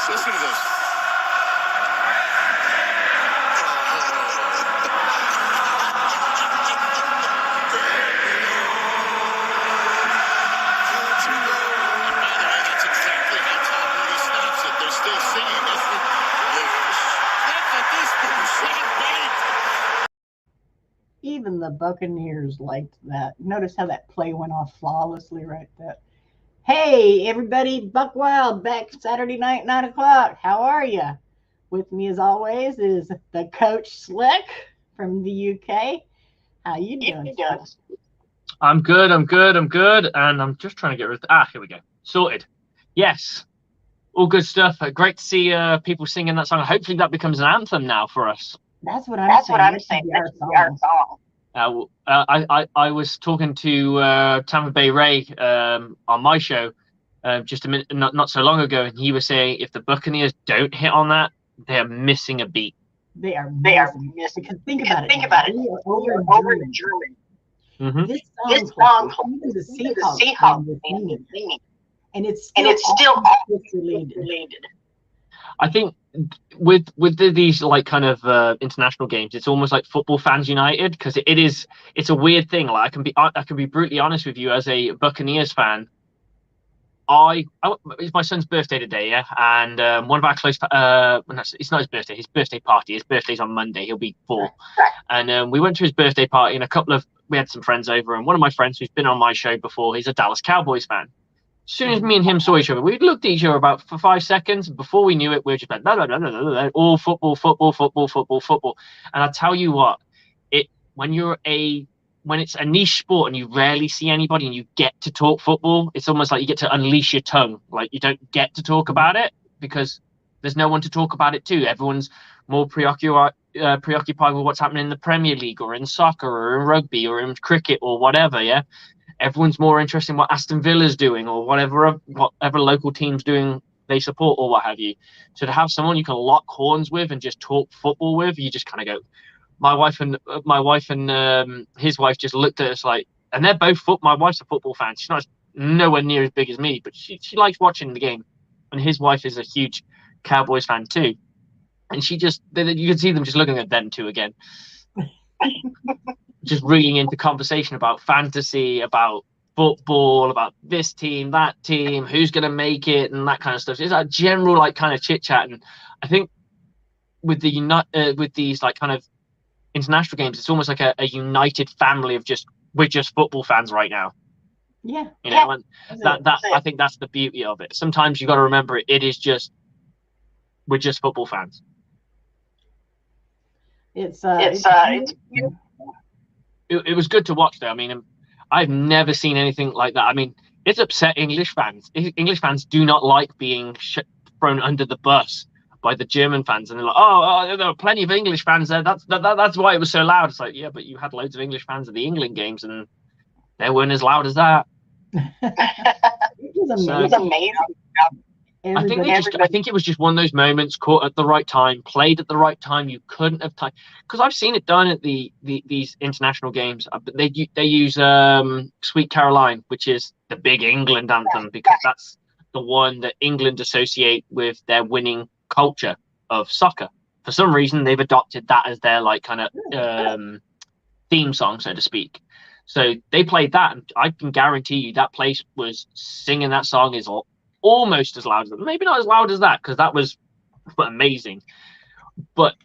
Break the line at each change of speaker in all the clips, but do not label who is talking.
Listen to this.
Even the Buccaneers liked that. Notice how that play went off flawlessly right there. Hey, everybody, Buck Wild back Saturday night, 9 o'clock. How are you? With me, as always, is the Coach Slick from the UK. How you doing?
I'm good. And I'm just trying to get rid of... here we go. Sorted. Yes. All good stuff. Great to see people singing that song. Hopefully that becomes an anthem now for us.
That's what I'm saying. That's our song.
I was talking to Tampa Bay Ray on my show just a minute, not so long ago, and he was saying if the Buccaneers don't hit on that, they are missing a beat.
They are missing. Because think about it. We are over in Germany.
Mm-hmm.
This song, even the Seahawks singing, and it's still related.
I think with these like kind of international games, it's almost like Football Fans United, because it's a weird thing. Like I can be brutally honest with you as a Buccaneers fan. It's my son's birthday today, yeah, and one of our close it's not his birthday, his birthday party. His birthday's on Monday. He'll be 4, and we went to his birthday party, and we had some friends over, and one of my friends who's been on my show before, he's a Dallas Cowboys fan. As soon as me and him saw each other, we looked at each other about for 5 seconds. Before we knew it, we were just like, blah, blah, blah, blah, blah, blah, all football. And I tell you what, when it's a niche sport and you rarely see anybody and you get to talk football, it's almost like you get to unleash your tongue. Like you don't get to talk about it because there's no one to talk about it to. Everyone's more preoccupied with what's happening in the Premier League or in soccer or in rugby or in cricket or whatever, yeah? Everyone's more interested in what Aston Villa's doing or whatever local team's doing they support or what have you. So to have someone you can lock horns with and just talk football with, you just kind of go. My wife and his wife just looked at us like, and they're both my wife's a football fan. She's not nowhere near as big as me, but she likes watching the game. And his wife is a huge Cowboys fan too. And you can see them just looking at them two again. Just reeling into conversation about fantasy, about football, about this team, that team, who's going to make it, and that kind of stuff. It's a general like kind of chit chat, and I think with these like kind of international games, it's almost like a united family of we're just football fans right now.
Yeah,
and that I think that's the beauty of it. Sometimes you got to remember we're just football fans. It was good to watch, though. I mean, I've never seen anything like that. I mean, it's upset English fans. English fans do not like being thrown under the bus by the German fans, and they're like, "Oh, there were plenty of English fans there. That's why it was so loud." It's like, yeah, but you had loads of English fans at the England games, and they weren't as loud as that.
It was amazing.
I think it was just one of those moments, caught at the right time, played at the right time. You couldn't have time, because I've seen it done at these international games. They use "Sweet Caroline," which is the big England anthem, because that's the one that England associate with their winning culture of soccer. For some reason, they've adopted that as their like kind of theme song, so to speak. So they played that, and I can guarantee you that place was singing that song is almost as loud as that. Maybe not as loud as that, because that was amazing. But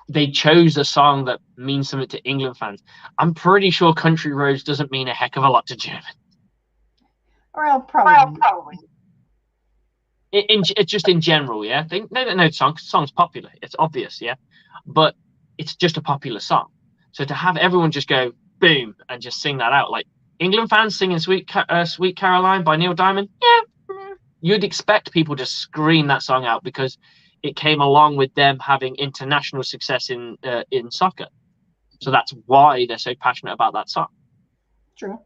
they chose a song that means something to England fans. I'm pretty sure Country Roads doesn't mean a heck of a lot to German.
Well, probably.
It's just in general, yeah. No, song's popular. It's obvious, yeah. But it's just a popular song. So to have everyone just go boom and just sing that out, like England fans singing "Sweet Caroline" by Neil Diamond, yeah, you'd expect people to scream that song out because it came along with them having international success in soccer. So that's why they're so passionate about that song.
True.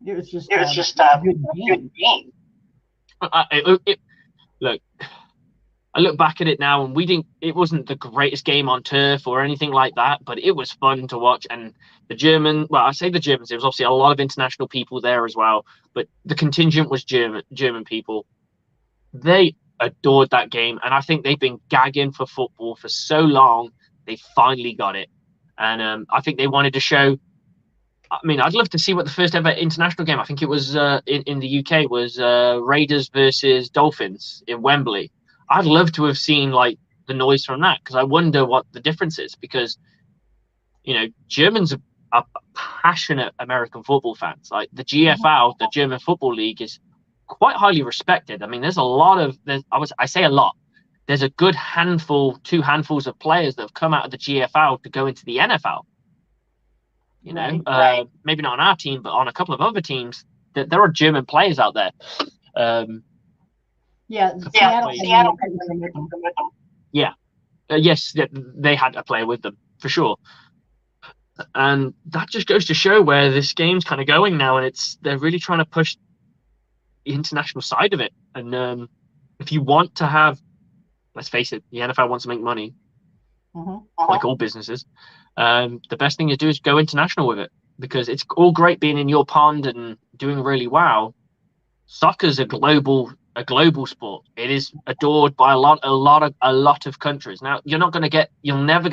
It was just a good game.
Look, I look back at it now, and it wasn't the greatest game on turf or anything like that, but it was fun to watch. And I say the Germans, there was obviously a lot of international people there as well, but the contingent was German people. They adored that game, and I think they've been gagging for football for so long. They finally got it, and I think they wanted to show. I mean, I'd love to see what the first ever international game. I think it was in the UK was Raiders versus Dolphins in Wembley. I'd love to have seen like the noise from that, because I wonder what the difference is. Because Germans are passionate American football fans. Like the GFL, the German Football League, is quite highly respected. I mean, there's a lot of I say a lot. There's a good handful, 2 handfuls of players that have come out of the GFL to go into the NFL.
Right.
Maybe not on our team, but on a couple of other teams. There are German players out there.
Seattle.
Yeah. Yes, they had a player with them for sure. And that just goes to show where this game's kind of going now, and they're really trying to push the international side of it. And if you want to have, let's face it, the NFL wants to make money, like all businesses. The best thing to do is go international with it, because it's all great being in your pond and doing really well. Soccer's a global sport. It is adored by a lot of countries. Now, you're never going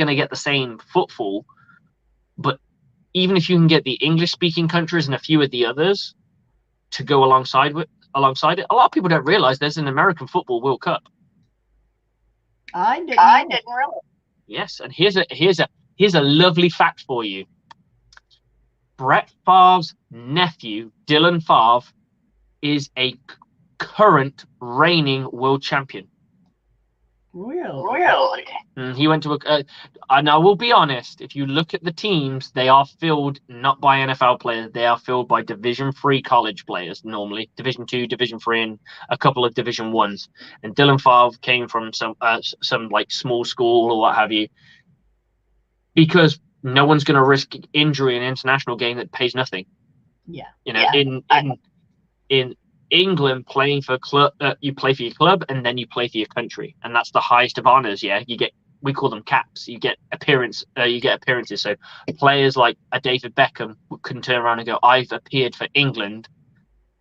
to get the same footfall, but even if you can get the English-speaking countries and a few of the others to go alongside it, a lot of people don't realize there's an American Football World Cup.
I didn't realize.
Yes, and here's a lovely fact for you. Brett Favre's nephew, Dylan Favre, is a current reigning world champion.
Really?
He went to and I will be honest, if you look at the teams, they are filled not by NFL players, they are filled by Division 3 college players, normally Division 2, Division 3, and a couple of Division 1s. And Dylan Favre came from some like small school or what have you, because no one's going to risk injury in an international game that pays nothing.
Yeah.
In England, playing for club, you play for your club and then you play for your country, and that's the highest of honors. Yeah, we call them caps. You get appearances. So players like a David Beckham can turn around and go, "I've appeared for England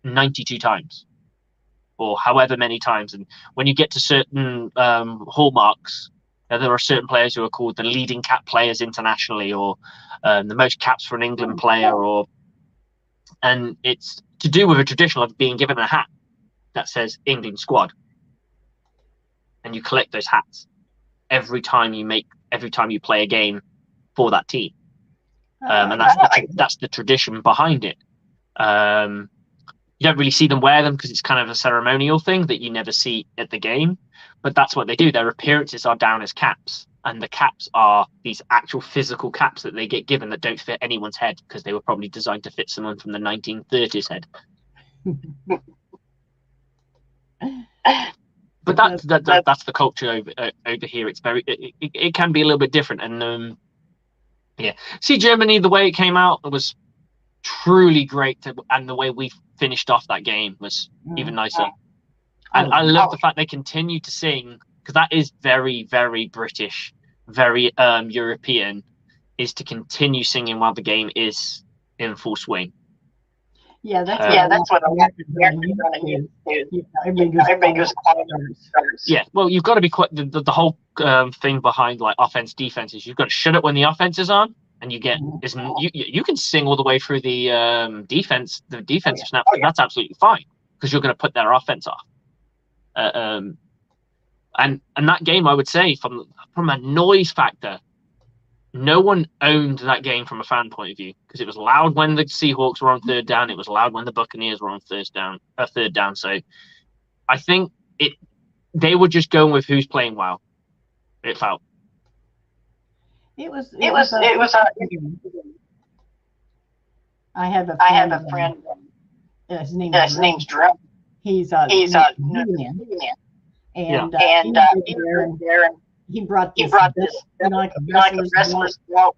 92 times," or however many times. And when you get to certain hallmarks, there are certain players who are called the leading cap players internationally, or the most caps for an England player, and it's to do with a tradition of being given a hat that says England squad, and you collect those hats every time you play a game for that team, and that's the tradition behind it. You don't really see them wear them because it's kind of a ceremonial thing that you never see at the game, but that's what they do. Their appearances are down as caps, and the caps are these actual physical caps that they get given that don't fit anyone's head, because they were probably designed to fit someone from the 1930s head. But that's the culture over here. It's it can be a little bit different, and see, Germany, the way it came out, it was truly great, and the way we finished off that game was even nicer. And I love the fact they continue to sing, because that is very, very British, very European, is to continue singing while the game is in full swing.
Yeah, that's what Americans running is. Everybody goes starts.
Yeah, well, you've got to be quite the whole thing behind like offense, defense is you've got to shut it when the offense is on, and you get you can sing all the way through the defensive snap. That's absolutely fine, because you're going to put their offense off. And that game, I would say, from a noise factor, no one owned that game from a fan point of view, because it was loud when the Seahawks were on third down. It was loud when the Buccaneers were on third down. So I think they were just going with who's playing well. It felt.
It was. I have a friend. His name's Drew. He's a Union. And he was there, and he brought this like wrestlers out.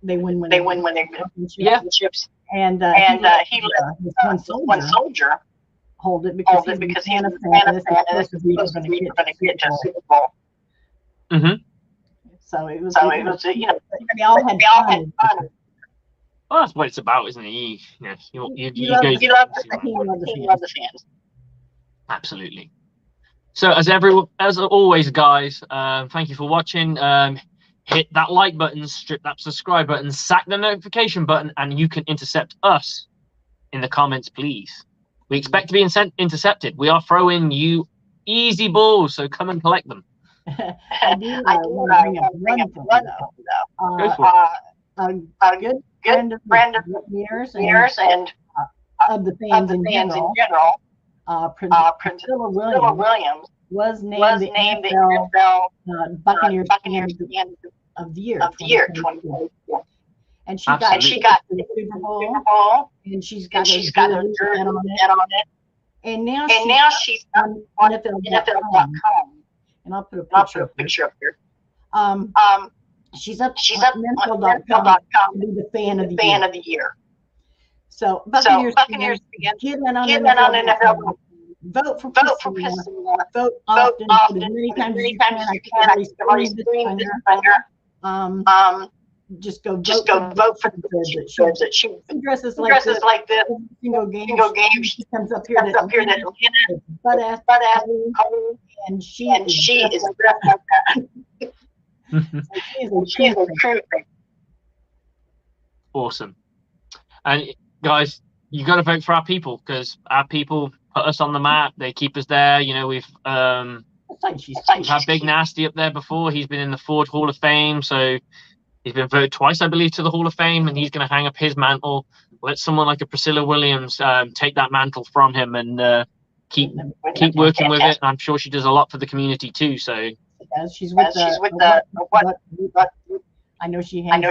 They win when they championships. And he let his one soldier hold it because he's a fan of fantasy. He was going to get to Super Bowl.
Mm-hmm.
So it was
we all had fun. Well, that's what it's about, isn't it? You love the fans. Absolutely. So as always, guys, thank you for watching. Hit that like button, strip that subscribe button, sack the notification button, and you can intercept us in the comments, please. We expect to be intercepted. We are throwing you easy balls, so come and collect them.
I do want to bring up one thing, though. A good friend of yours and of the fans in general, Priscilla Williams, was named the NFL Buccaneers of the Year 2024. And she got the Super Bowl, and she's got a jersey on it. And now she's on NFL.com. And I'll put a picture up here. She's up on NFL.com to be the fan of the year. So Buccaneers fans, get in on NFL. Vote for Priscilla. Vote often. As many times as you can. I can already stream this thunder. Just go vote for the shirts that she dresses like this. Single game. She comes up here to butt ass, and she is dressed like that. She is a true thing.
Awesome. And guys, you got to vote for our people, because our people put us on the map. They keep us there. You know, we've had Big Nasty up there before. He's been in the Ford Hall of Fame, so he's been voted twice, I believe, to the Hall of Fame, and he's going to hang up his mantle. Let someone like a Priscilla Williams take that mantle from him and keep working with it. And I'm sure she does a lot for the community too. So
she's with the what? I know she hangs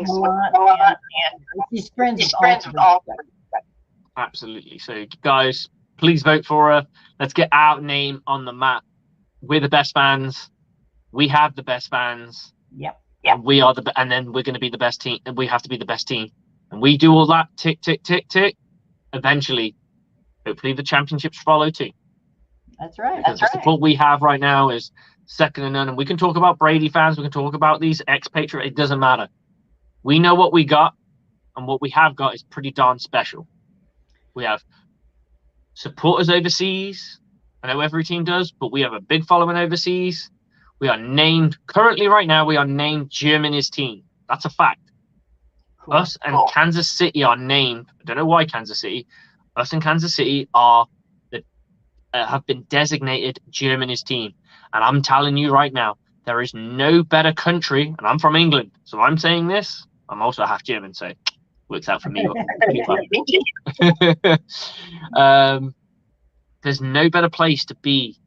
with a lot, and she's friends with all.
Absolutely. So guys, please vote for her. Let's get our name on the map. We're the best fans. We have the best fans.
Yep.
And we are and then we're going to be the best team, and we have to be the best team. And we do all that, tick, tick, tick, tick. Eventually, hopefully the championships follow too.
That's right.
The support we have right now is second to none. And we can talk about Brady fans. We can talk about these ex-Patriots. It doesn't matter. We know what we got, and what we have got is pretty darn special. We have supporters overseas. I know every team does, but we have a big following overseas. We are named, currently right now, we are named Germany's team. That's a fact. Cool. Us and Kansas City are named. I don't know why Kansas City. Us and Kansas City are have been designated Germany's team. And I'm telling you right now, there is no better country, and I'm from England, so I'm saying this. I'm also half German, so it works out for me. There's no better place to be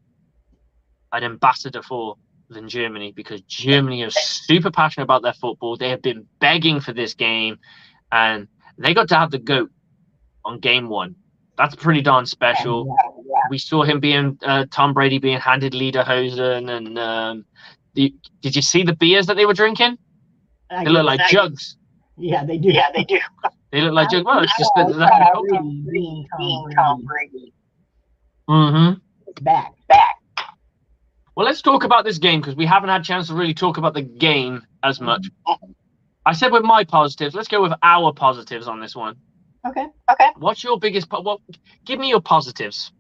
an ambassador for than Germany, because Germany is super passionate about their football. They have been begging for this game, and they got to have the GOAT on game one. That's pretty darn special. Yeah. We saw him being Tom Brady being handed lederhosen, and did you see the beers that they were drinking? They look like jugs.
Yeah, they do.
They look like jugs. Well, it's just
Tom Brady.
Mm-hmm.
Back.
Well, let's talk about this game, because we haven't had a chance to really talk about the game as much. I said with my positives. Let's go with our positives on this one.
Okay.
What's your biggest? Give me your positives.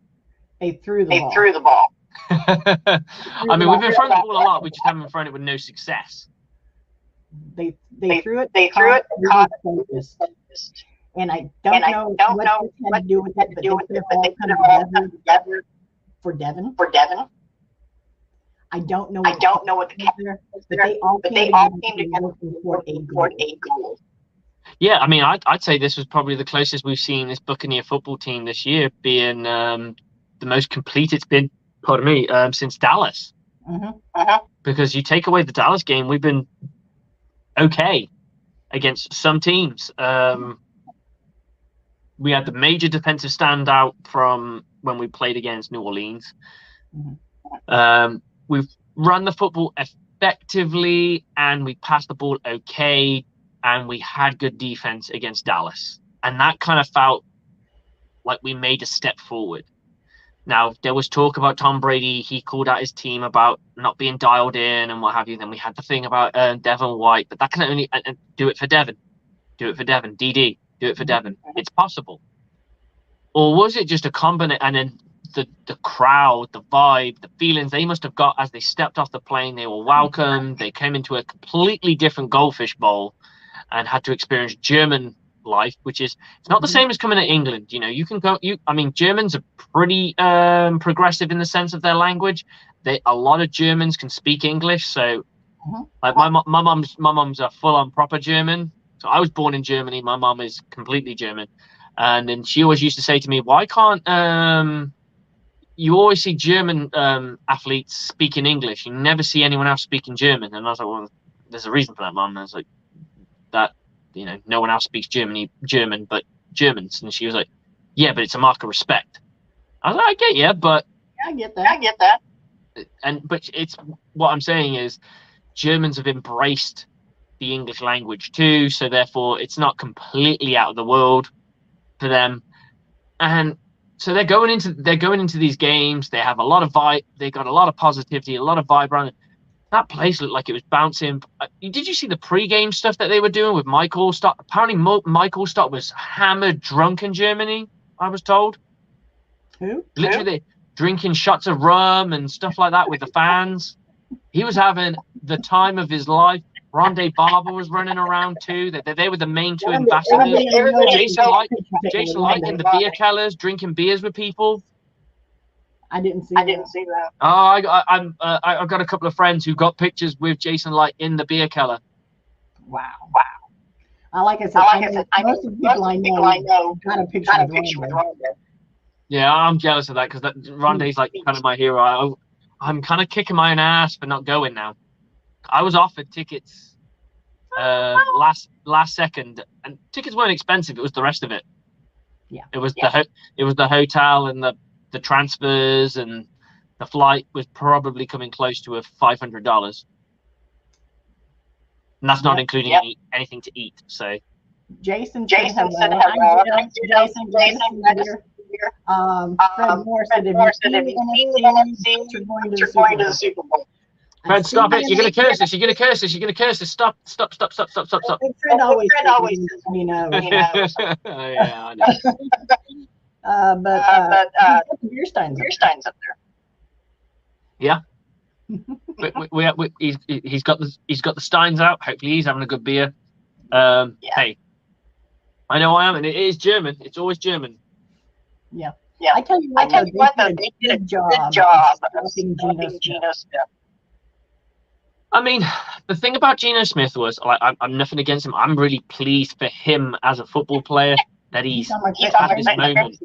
They threw the ball.
I mean, we've been throwing the ball a lot. We just haven't thrown it with no success.
They threw it. Caught focused. And I don't know what this had to do with it, but they could have all come together for Devin. I don't know what the captain is, but they all came together for a goal.
Yeah, I mean, I'd say this was probably the closest we've seen this Buccaneer football team this year being the most complete it's been, since Dallas. Because you take away the Dallas game, we've been okay against some teams. We had the major defensive standout from when we played against New Orleans. We've run the football effectively, and we passed the ball okay, and we had good defense against Dallas. And that kind of felt like we made a step forward. Now, there was talk about Tom Brady. He called out his team about not being dialed in and what have you. Then we had the thing about Devin White, but that can only do it for Devin. Do it for Devin. DD, do it for Devin. It's possible. Or was it just a combination? And then the crowd, the vibe, the feelings they must have got as they stepped off the plane. They were welcomed. They came into a completely different goldfish bowl and had to experience German life, which is, it's not the same as coming to England. You know, you can go, I mean, Germans are pretty progressive in the sense of their language. A lot of Germans can speak English. So like my mom's a full-on proper German. So I was born in Germany. My mom is completely German. And then she always used to say to me, why can't you always see German athletes speaking English? You never see anyone else speaking German. And I was like, well, there's a reason for that, Mom. And I was like, that, you know, no one else speaks German but Germans. And she was like, yeah, but it's a mark of respect. I was like, I get you, but
I get that.
But it's, what I'm saying is Germans have embraced the English language too, so therefore it's not completely out of the world for them. And so they're going into these games. They have a lot of vibe. They got a lot of positivity, a lot of vibe around it. That place looked like it was bouncing. Did you see the pre-game stuff that they were doing with Michael Stott? Apparently, Michael Stott was hammered drunk in Germany, I was told.
Who?
Literally drinking shots of rum and stuff like that with the fans. He was having the time of his life. Rondé Barber was running around too. They were the main two ambassadors. Jason Light in the beer kellers, drinking beers with people.
I didn't see that.
Oh, I've got a couple of friends who got pictures with Jason Light in the beer keller.
Wow. Like I said, most of the people I know got a picture with Rondé.
Yeah, I'm jealous of that because Rondé's like kind of my hero. I'm kind of kicking my own ass for not going now. I was offered tickets last second, and tickets weren't expensive. It was the rest of it.
Yeah,
it was the hotel and the transfers, and the flight was probably coming close to $500, and that's not including anything to eat. So
Jason said hello. Jason. Fred Moore said, if you see NFC, you're going to the Super Bowl.
Fred, stop it. You're going to curse us. You're going to curse us. You're going to curse us. Stop.
Fred always says, you know.
Yeah, I know.
But beer steins up there.
Yeah. He's got the Steins out. Hopefully he's having a good beer. Hey, I know I am, and it is German. It's always German.
Yeah. I tell you what, they did a good job of stopping Geno Smith.
I mean, the thing about Geno Smith was, like, I'm nothing against him. I'm really pleased for him as a football player that he's had this moment.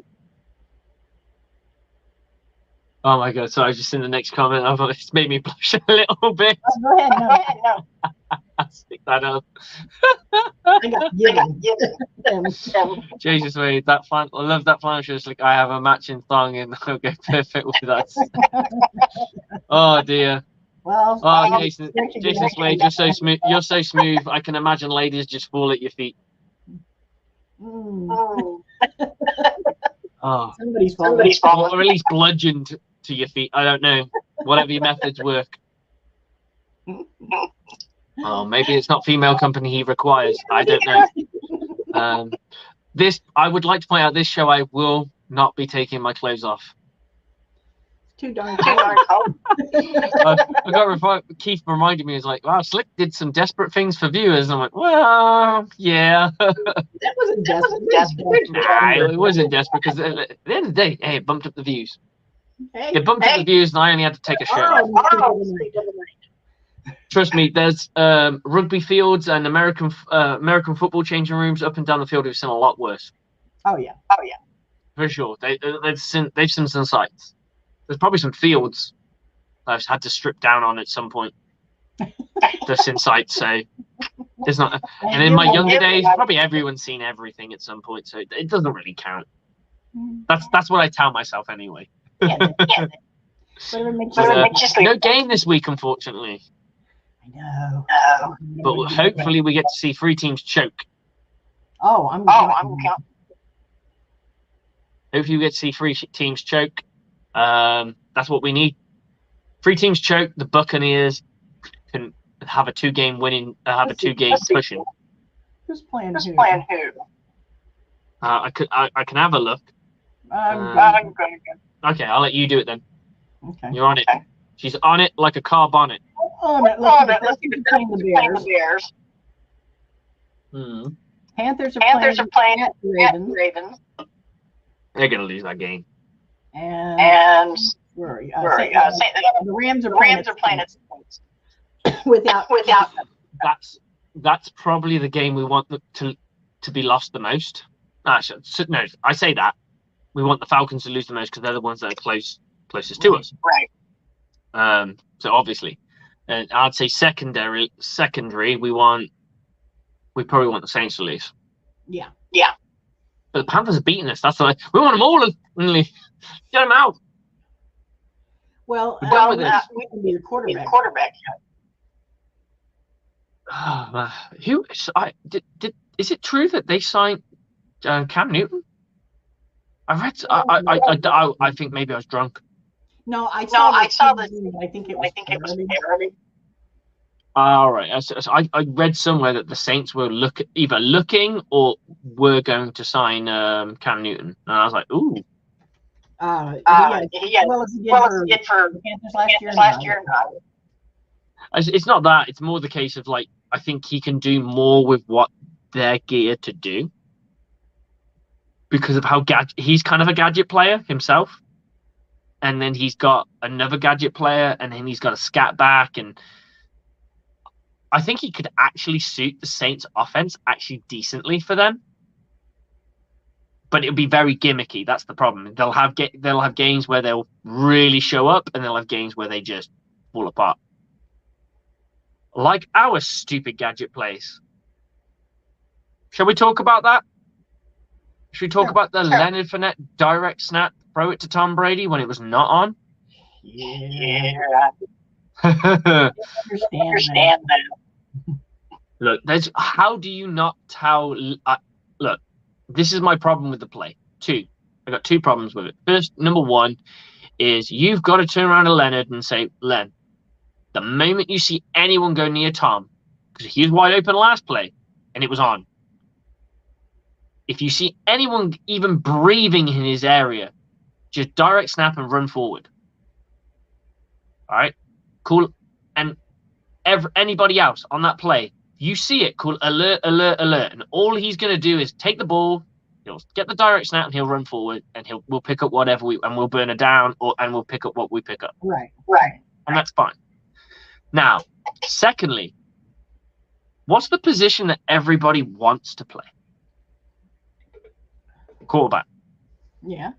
Oh my God! So I was just in the next comment. I thought it's made me blush a little bit.
Oh, go ahead, no.
Stick that up. Jesus, wait, that flannel. I love that flannel shirt. Like, I have a matching thong, and I'll go perfect with that. Oh dear.
Well,
Jason Slade, you're so smooth. You're so smooth. I can imagine ladies just fall at your feet. Oh,
somebody's
fallen, or at least bludgeoned to your feet. I don't know. Whatever your methods work. Oh, maybe it's not female company he requires. I don't know. I would like to point out, this show I will not be taking my clothes off.
Too darn cold.
I got Keith reminded me, he's like, wow, Slick did some desperate things for viewers. And I'm like, well, yeah.
That wasn't desperate.
Nah, it wasn't desperate, because at the end of the day, hey, it bumped up the views. It bumped up the views, and I only had to take a shirt off. Trust me, there's rugby fields and American football changing rooms up and down the field who've seen a lot worse.
Oh yeah.
For sure. They've seen some sights. There's probably some fields I've had to strip down on at some point. Just in sight, so there's not. And in my younger days, probably everyone's seen everything at some point, so it doesn't really count. That's what I tell myself anyway. No game this week, unfortunately.
I know.
But hopefully we get to see 3 teams choke.
I'm counting.
Hopefully we get to see 3 teams choke. That's what we need. 3 teams choke. The Buccaneers can have a 2-game winning, have a 2-game pushing.
Who's playing who?
I can have a look.
I'm going.
Okay, I'll let you do it then.
Okay.
You're on it. She's on it like a car bonnet.
On it. Let's keep it playing the Bears.
Hmm.
Panthers are playing at the Ravens.
They're going to lose that game.
And the Rams are playing at Saints. without.
That's probably the game we want to be lost the most. No, I say that. We want the Falcons to lose the most because they're the ones that are closest to us.
Right.
So obviously, and I'd say secondary, we probably want the Saints to lose.
Yeah.
But the Panthers are beating us. That's why we want them all. Only get them out.
Well, we can be the quarterback.
Who? Is it true that they signed Cam Newton? I read. I think maybe I was drunk.
No, I saw this. I think it was parody.
All right. I read somewhere that the Saints were either looking or were going to sign Cam Newton, and I was like, ooh.
Well as he did for the Panthers last year.
It's not that. It's more the case of like I think he can do more with what they're geared to do because of how he's kind of a gadget player himself, and then he's got another gadget player, and then he's got a scat back, and I think he could actually suit the Saints offense actually decently for them. But it'll be very gimmicky. That's the problem. They'll have games where they'll really show up, and they'll have games where they just fall apart. Like our stupid gadget plays. Shall we talk about that? Should we talk about the Leonard Fournette direct snap, throw it to Tom Brady when it was not on?
Yeah.
I
understand that.
Look, how do you not tell? Look, this is my problem with the play. I got two problems with it. First, number one is you've got to turn around to Leonard and say, Len, the moment you see anyone go near Tom, because he was wide open last play and it was on. If you see anyone even breathing in his area, just direct snap and run forward. All right, cool. And anybody else on that play, you see it, cool, alert. And all he's going to do is take the ball, he'll get the direct snap and he'll run forward and we'll pick up whatever and we'll burn it down and we'll pick up what we pick up.
Right.
And that's fine. Now, secondly, what's the position that everybody wants to play? Quarterback.
Yeah.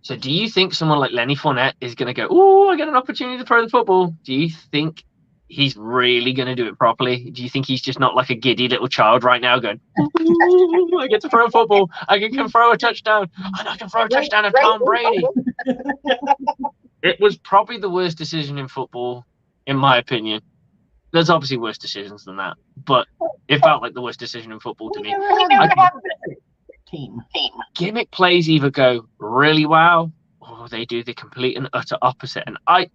So do you think someone like Lenny Fournette is going to go, oh, I get an opportunity to throw the football? Do you think he's really going to do it properly? Do you think he's just not like a giddy little child right now going, ooh, I get to throw a football. I can throw a touchdown. And I can throw a touchdown at Tom Brady. It was probably the worst decision in football, in my opinion. There's obviously worse decisions than that, but it felt like the worst decision in football to me.
Team.
Gimmick plays either go really well or they do the complete and utter opposite. And I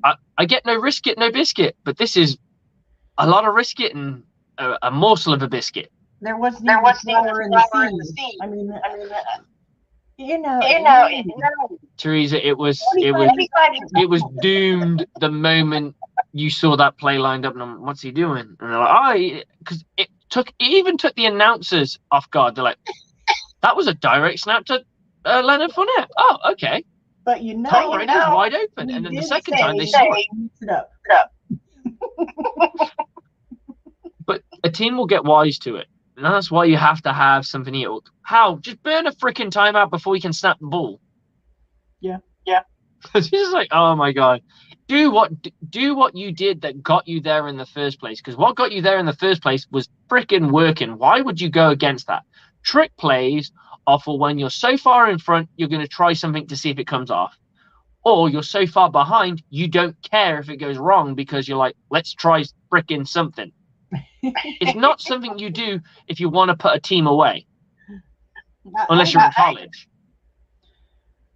get no risk it, no biscuit, but this is a lot of risk it and a morsel of a biscuit.
There wasn't flour in the sea. I mean,
Teresa, it was doomed the moment you saw that play lined up. And I'm, what's he doing? And they're like, because it even took the announcers off guard. They're like, that was a direct snap to Leonard Fournette. Oh, okay.
But
Tom Brady was wide open, and then the second time they saw it. But a team will get wise to it, and that's why you have to have something else. How? Just burn a freaking timeout before you can snap the ball.
Yeah.
It's just like, oh my god, do what you did that got you there in the first place. Because what got you there in the first place was freaking working. Why would you go against that? Trick plays are for when you're so far in front, you're going to try something to see if it comes off. Or you're so far behind, you don't care if it goes wrong because you're like, let's try freaking something. It's not something you do if you want to put a team away. Unless you're in college.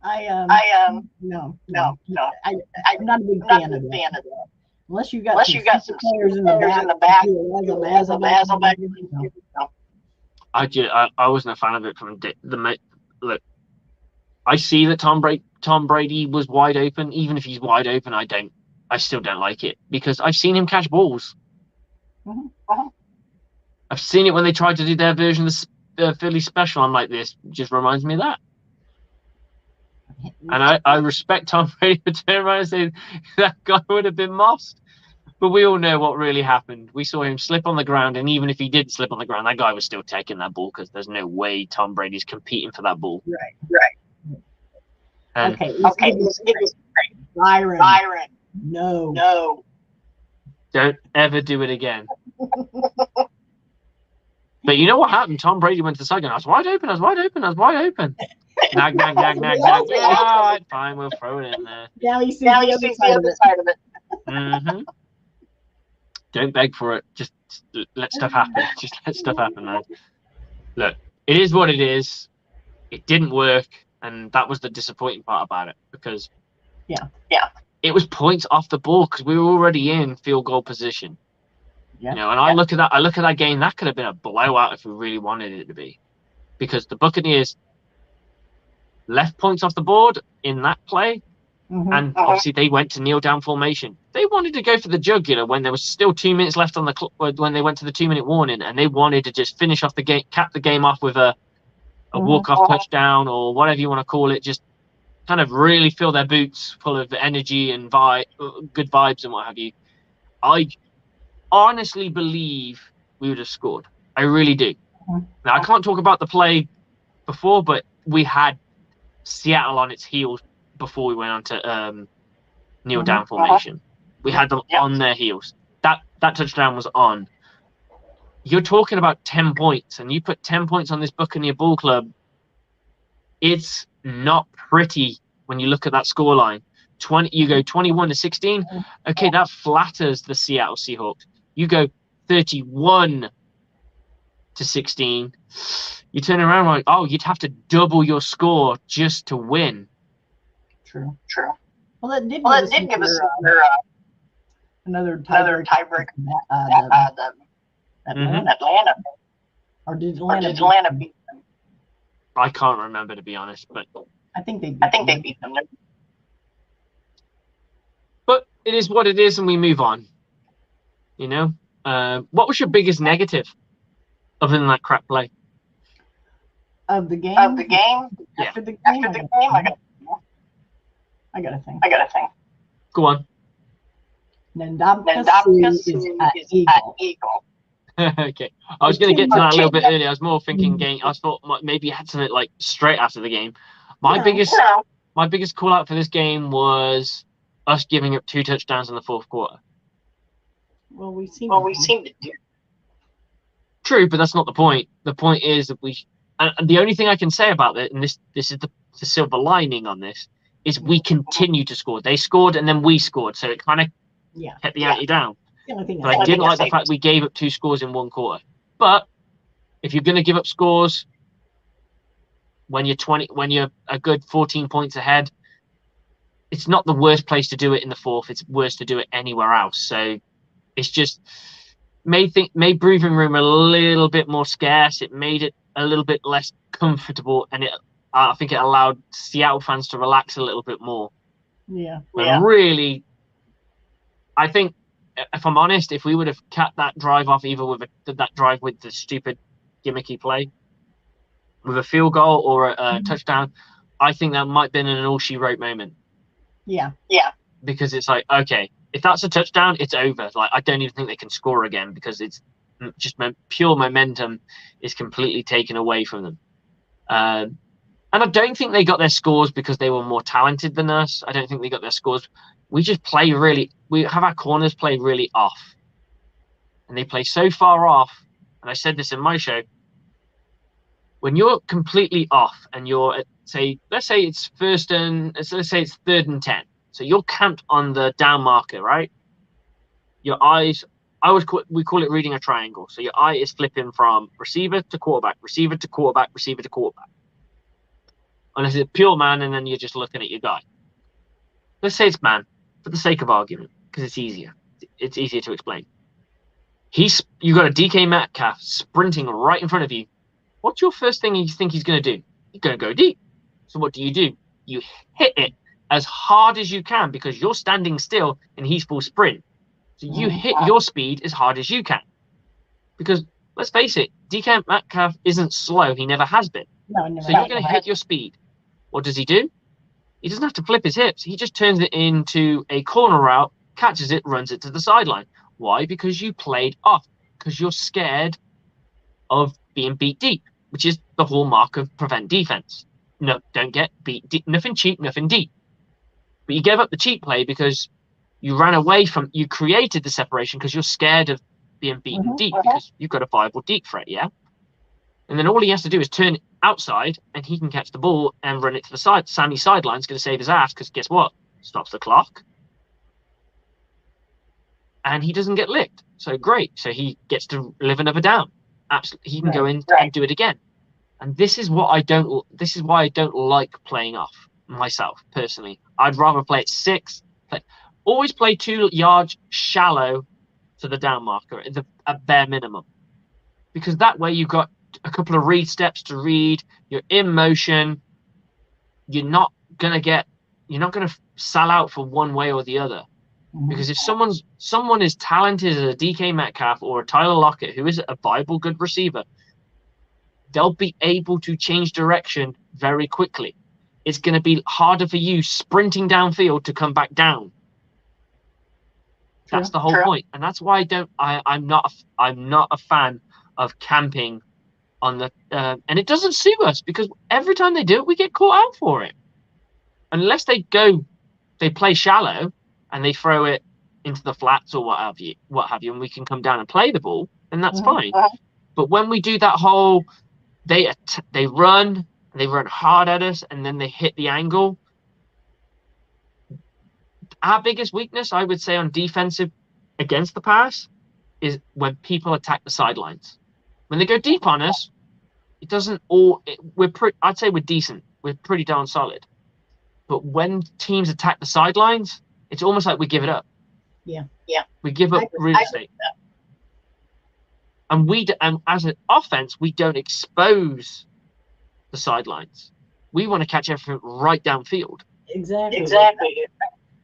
No. I'm not a big fan of that. Unless you got some players in the back.
I wasn't a fan of it from the look. I see that Tom Brady Tom Brady was wide open. Even if he's wide open, I still don't like it because I've seen him catch balls.
Mm-hmm.
I've seen it when they tried to do their version of the Philly special. I'm like, this just reminds me of that. And I respect Tom Brady for turning around and saying that guy would have been mossed. But we all know what really happened. We saw him slip on the ground, and even if he did slip on the ground, that guy was still taking that ball because there's no way Tom Brady's competing for that ball.
Right.
And
okay. Let's give this Byron. No.
Don't ever do it again. But you know what happened? Tom Brady went to the side and I was wide open. Nag. All right, fine, we'll throw it in there.
Now you see the other side of it.
Mm-hmm. Don't beg for it. Just let stuff happen. Just let stuff happen, man. Look, it is what it is. It didn't work, and that was the disappointing part about it because it was points off the ball because we were already in field goal position. Yeah. You know, and I look at that game, that could have been a blowout if we really wanted it to be. Because the Buccaneers left points off the board in that play, and obviously they went to kneel down formation. They wanted to go for the jugular when there was still 2 minutes left on the clock when they went to the 2-minute warning, and they wanted to just finish off the game, cap the game off with a walk-off touchdown or whatever you want to call it, just kind of really fill their boots full of energy and good vibes and what have you. I honestly believe we would have scored. I really do. Now, I can't talk about the play before, but we had Seattle on its heels before we went on to kneel down formation. We had them on their heels. That touchdown was on. You're talking about 10 points, and you put 10 points on this Buccaneer ball club. It's not pretty when you look at that scoreline. You go 21-16. Okay, that flatters the Seattle Seahawks. You go 31-16. You turn around like, oh, you'd have to double your score just to win.
True. Well, that did give us another tiebreaker. Atlanta. Or did Atlanta beat them?
I can't remember, to be honest, but
I think they beat them.
But it is what it is, and we move on. You know, what was your biggest negative, other than that crap play?
Of the game.
Yeah.
After the game, I got to think.
Go on.
Nandamkasu is at Eagle.
Okay, I was going to get to that a little bit earlier. I was more thinking game. I thought maybe you had something like straight after the game. My biggest call out for this game was us giving up 2 touchdowns in the fourth quarter.
Well, we seem to do.
True, but that's not the point. The point is that and the only thing I can say about it, and this is the silver lining on this, is we continue to score. They scored and then we scored, so it kind of kept the ante down. But I didn't like the fact we gave up 2 scores in one quarter. But if you're going to give up scores when you're a good 14 points ahead, it's not the worst place to do it in the fourth. It's worse to do it anywhere else. So it's just made breathing room a little bit more scarce. It made it a little bit less comfortable, and I think it allowed Seattle fans to relax a little bit more.
Yeah.
And really, I think, if I'm honest, if we would have cut that drive off either with that drive with the stupid gimmicky play, with a field goal or a touchdown, I think that might have been an all she wrote moment.
Yeah.
Because it's like, okay, if that's a touchdown, it's over. Like, I don't even think they can score again because it's just pure momentum is completely taken away from them. And I don't think they got their scores because they were more talented than us. I don't think they got their scores. We just we have our corners play really off. And they play so far off. And I said this in my show. When you're completely off and you're at, let's say it's 3rd and 10. So you're camped on the down marker, right? Your eyes, we call it reading a triangle. So your eye is flipping from receiver to quarterback, receiver to quarterback, receiver to quarterback. Unless it's pure man, and then you're just looking at your guy. Let's say it's man, for the sake of argument, because it's easier. It's easier to explain. You got a DK Metcalf sprinting right in front of you. What's your first thing you think he's going to do? He's going to go deep. So what do? you hit it as hard as you can because you're standing still and he's full sprint. So you hit your speed as hard as you can. Because let's face it, DK Metcalf isn't slow. He never has been.
No, never.
So you're going to hit your speed. What does he do? He doesn't have to flip his hips. He just turns it into a corner route, catches it, runs it to the sideline. Why? Because you played off. Because you're scared of being beat deep, which is the hallmark of prevent defense. No, don't get beat deep. Nothing cheap, nothing deep. But you gave up the cheap play because you ran away from, you created the separation because you're scared of being beaten deep because you've got a viable deep threat, yeah? And then all he has to do is turn outside and he can catch the ball and run it to the side. Sammy sideline's going to save his ass because guess what? Stops the clock. And he doesn't get licked. So great. So he gets to live another down. Absolutely. He can go in and do it again. And this is why I don't like playing off myself personally. I'd rather play at 6. Always play 2 yards shallow to the down marker at bare minimum. Because that way you've got a couple of read steps to read, you're in motion, you're not gonna sell out for one way or the other. Because if someone is talented as a DK Metcalf or a Tyler Lockett, who is a viable good receiver, they'll be able to change direction very quickly. It's going to be harder for you sprinting downfield to come back down. That's the whole point, and that's why I'm not a fan of camping on the and it doesn't suit us because every time they do it, we get caught out for it. Unless they play shallow and they throw it into the flats or what have you, and we can come down and play the ball, then that's fine. But when we do that whole, they run hard at us and then they hit the angle. Our biggest weakness, I would say, on defensive against the pass is when people attack the sidelines. When they go deep on us, it doesn't I'd say we're decent. We're pretty darn solid. But when teams attack the sidelines, it's almost like we give it up.
Yeah.
We give up real estate. And as an offense, we don't expose the sidelines. We want to catch everything right downfield.
Exactly.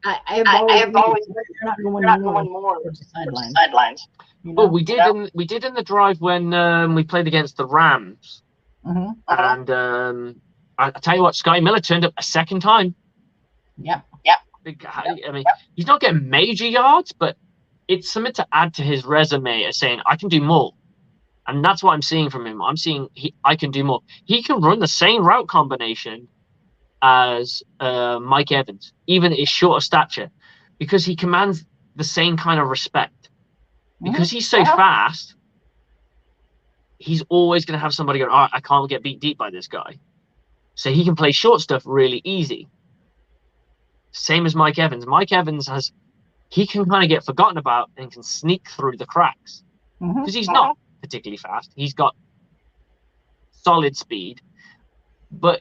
I've always you're not going more towards the sidelines. You know?
Well, we did in the drive when we played against the Rams, and I tell you what, Scotty Miller turned up a second time.
Yep.
I mean, he's not getting major yards, but it's something to add to his resume as saying I can do more, and that's what I'm seeing from him. I'm seeing I can do more. He can run the same route combination as Mike Evans, even at his shorter stature, because he commands the same kind of respect. Because he's so fast, he's always going to have somebody go, I can't get beat deep by this guy. So he can play short stuff really easy. Same as Mike Evans. Mike Evans he can kind of get forgotten about and can sneak through the cracks. Because he's not particularly fast. He's got solid speed, but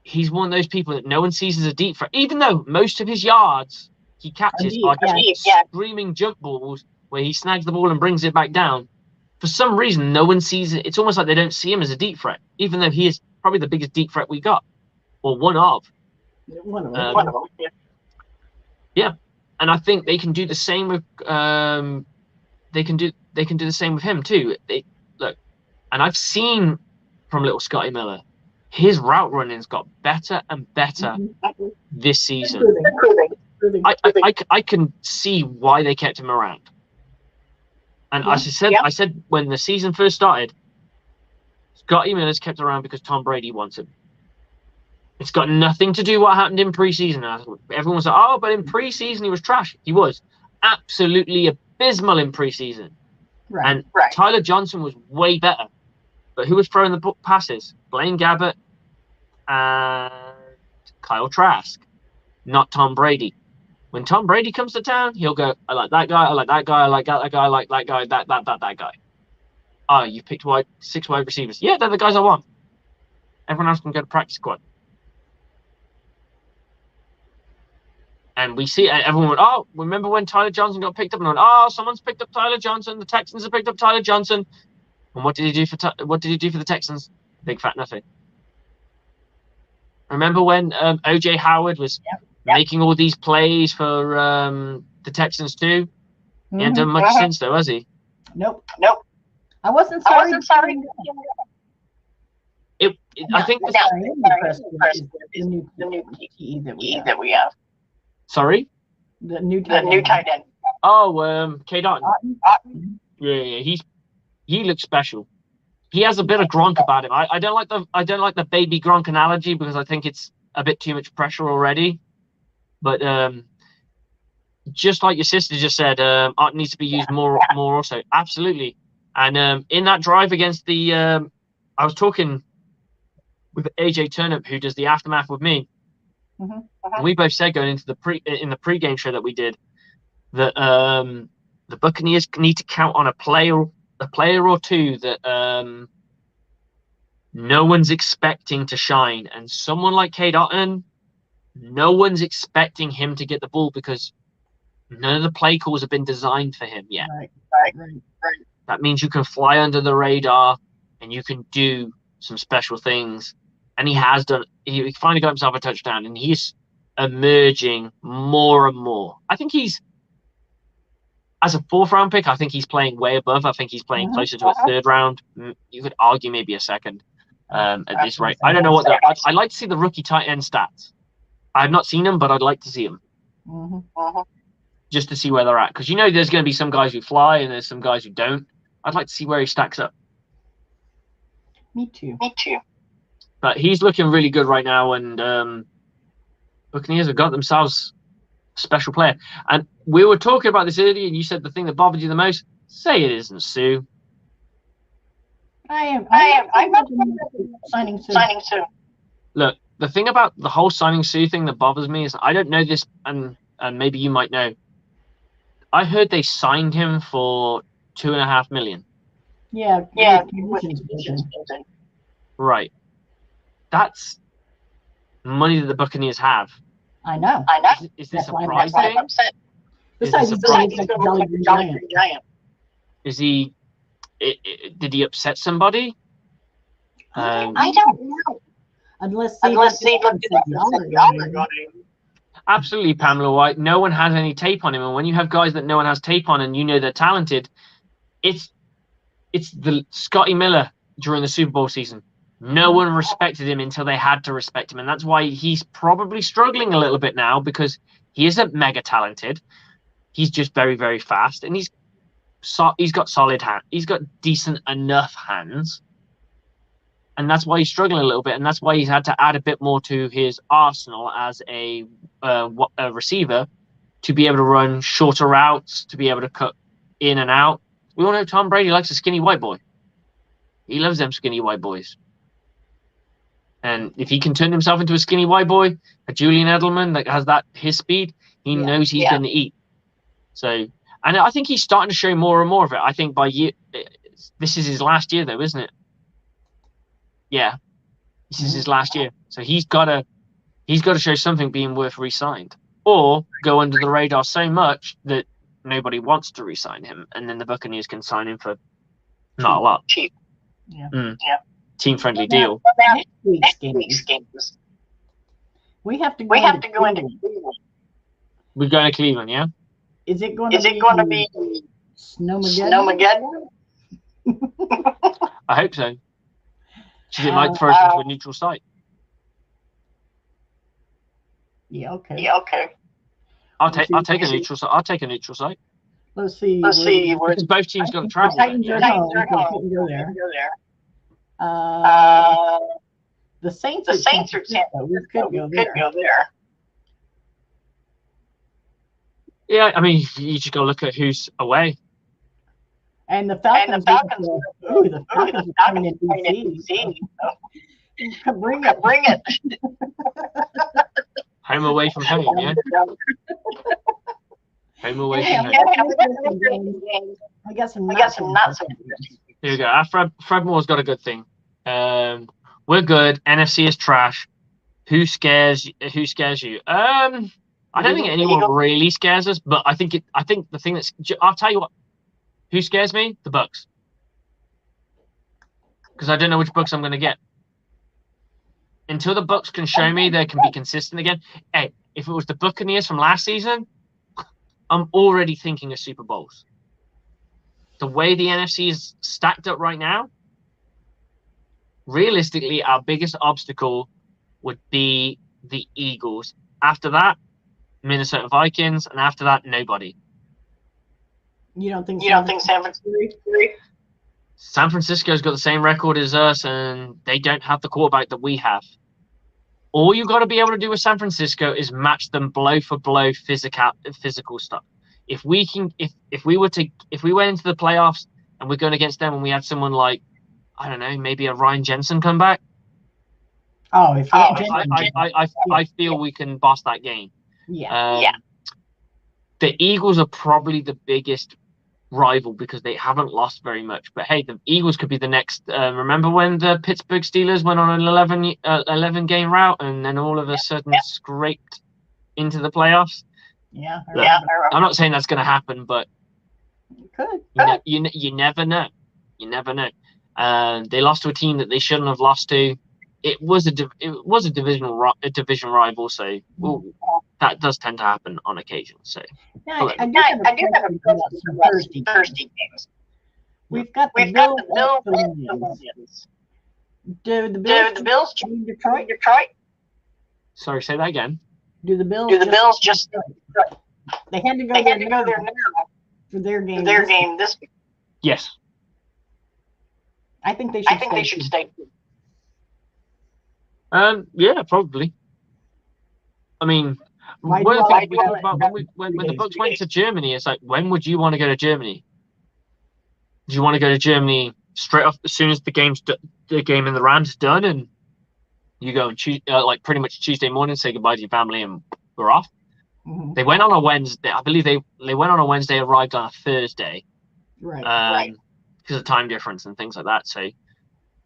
he's one of those people that no one sees as a deep threat, even though most of his yards he catches are just screaming jump balls where he snags the ball and brings it back down. For some reason, no one sees it. It's almost like they don't see him as a deep threat, even though he is probably the biggest deep threat we got, or one of.
One of them.
Yeah, and I think they can do the same with they can do the same with him too. Look, and I've seen from little Scotty Miller, his route running's got better and better this season. I can see why they kept him around. And as I said when the season first started, Scotty Miller's kept around because Tom Brady wants him. It's got nothing to do with what happened in preseason. Everyone was like, oh, but in preseason he was trash. He was absolutely abysmal in preseason. And Tyler Johnson was way better. But who was throwing the passes? Blaine Gabbert and Kyle Trask, not Tom Brady. When Tom Brady comes to town, he'll go, I like that guy, I like that guy, I like that guy, I like that guy, that guy. Oh, you picked 6 wide receivers. Yeah, they're the guys I want. Everyone else can go to practice squad. And we see everyone went, oh, remember when Tyler Johnson got picked up? And went, oh, someone's picked up Tyler Johnson. The Texans have picked up Tyler Johnson. And what did he do for the Texans? Big fat nothing. Remember when OJ Howard was making all these plays for the Texans too? He hasn't done much since, though, has he?
Nope. I wasn't sorry.
I think
the new PE that we have.
Sorry?
The new tight end.
Oh, K. Dotton. Yeah, he looks special. He has a bit of Gronk about him. I don't like the baby Gronk analogy because I think it's a bit too much pressure already. But just like your sister just said, art needs to be used more also. Absolutely. And in that drive against the, I was talking with AJ Turnip, who does the aftermath with me. And we both said going into the pre-game show that we did that the Buccaneers need to count on a player or two that no one's expecting to shine, and someone like K. Dotton, no one's expecting him to get the ball because none of the play calls have been designed for him yet.
Right.
That means you can fly under the radar and you can do some special things. And he has done. He finally got himself a touchdown, and he's emerging more and more. I think he's, as a 4th round pick, I think he's playing way above. I think he's playing closer to a 3rd round. You could argue maybe a 2nd at this rate. I don't know what I'd like to see the rookie tight end stats. I've not seen them, but I'd like to see them. Just to see where they're at. Because there's going to be some guys who fly and there's some guys who don't. I'd like to see where he stacks up.
Me too.
But he's looking really good right now, and Buccaneers have got themselves a special player. And we were talking about this earlier, and you said the thing that bothered you the most, say it isn't Sue.
I am. I'm not signing Sue.
Look, the thing about the whole signing Sue thing that bothers me is I don't know this, and maybe you might know. I heard they signed him for $2.5 million.
Yeah.
Right. That's money that the Buccaneers have.
I know.
Is this a prize thing?
Besides, he's a giant.
Is he? Did he upset somebody?
I don't know. Unless they looked at the
Absolutely, Pamela White. No one has any tape on him, and when you have guys that no one has tape on, and they're talented, it's the Scotty Miller during the Super Bowl season. No one respected him until they had to respect him, and that's why he's probably struggling a little bit now because he isn't mega talented. He's just very, very fast, and he's got solid hands. He's got decent enough hands, and that's why he's struggling a little bit, and that's why he's had to add a bit more to his arsenal as a receiver to be able to run shorter routes, to be able to cut in and out. We all know Tom Brady likes a skinny white boy. He loves them skinny white boys. And if he can turn himself into a skinny white boy, a Julian Edelman that has his speed, he knows he's going to eat. So, and I think he's starting to show more and more of it. I think this is his last year though, isn't it? Yeah, this is his last year. So he's got to show something being worth re-signed, or go under the radar so much that nobody wants to re-sign him, and then the Buccaneers can sign him for not a lot.
Cheap.
Team-friendly deal.
Next week's games. We have to go into Cleveland.
We're going to Cleveland, yeah?
Is it going to be Snowmageddon?
I hope so. Because it might throw us into a neutral site.
Yeah, okay.
I'll take a neutral site. I'll take a neutral site.
Let's see.
Because both teams got to travel.
Titans are home. Go there. The Saints are Tampa. We could go there.
Yeah, I mean, you just got to look at who's away.
And the Falcons are coming in DC. Bring it.
Home away from home, yeah? Home away from home.
I got some nuts.
Here we go. Fred Moore's got a good thing. We're good. NFC is trash. Who scares you? I don't think anyone really scares us, but I think the thing I'll tell you what. Who scares me? The Bucs. Because I don't know which Bucs I'm going to get. until the Bucs can show me they can be consistent again. Hey, if it was the Buccaneers from last season, I'm already thinking of Super Bowls. The way the NFC is stacked up right now, realistically, our biggest obstacle would be the Eagles. After that, Minnesota Vikings, and after that, nobody.
You don't think
San Francisco?
San Francisco's got the same record as us, and they don't have the quarterback that we have. All you got to be able to do with San Francisco is match them blow for blow physical stuff. If we went into the playoffs and we're going against them and we had someone like, I don't know, maybe a Ryan Jensen come back. I feel we can boss that game.
Yeah.
The Eagles are probably the biggest rival because they haven't lost very much. But hey, the Eagles could be the next. Remember when the Pittsburgh Steelers went on an 11 game route and then all of a sudden scraped into the playoffs?
Yeah.
I'm not saying that's going to happen, but
it could.
You never know. You never know. They lost to a team that they shouldn't have lost to. It was a division rival, so that does tend to happen on occasion. So
I do have a Thursday games. We've got the Bills. Do the Bills choose Detroit?
Sorry, say that again.
Do the Bills
just?
They had to go there now for their game.
This week.
Yes.
I think they should stay.
Yeah, probably. I mean, one of the things we talked about when the Bucs went to Germany, it's like, when would you want to go to Germany? Do you want to go to Germany straight off as soon as the game in the Rams is done, and you go and like pretty much Tuesday morning, say goodbye to your family, and we're off?
Mm-hmm.
They went on a Wednesday. I believe they went on a Wednesday, arrived on a Thursday.
Right.
Because of time difference and things like that. So,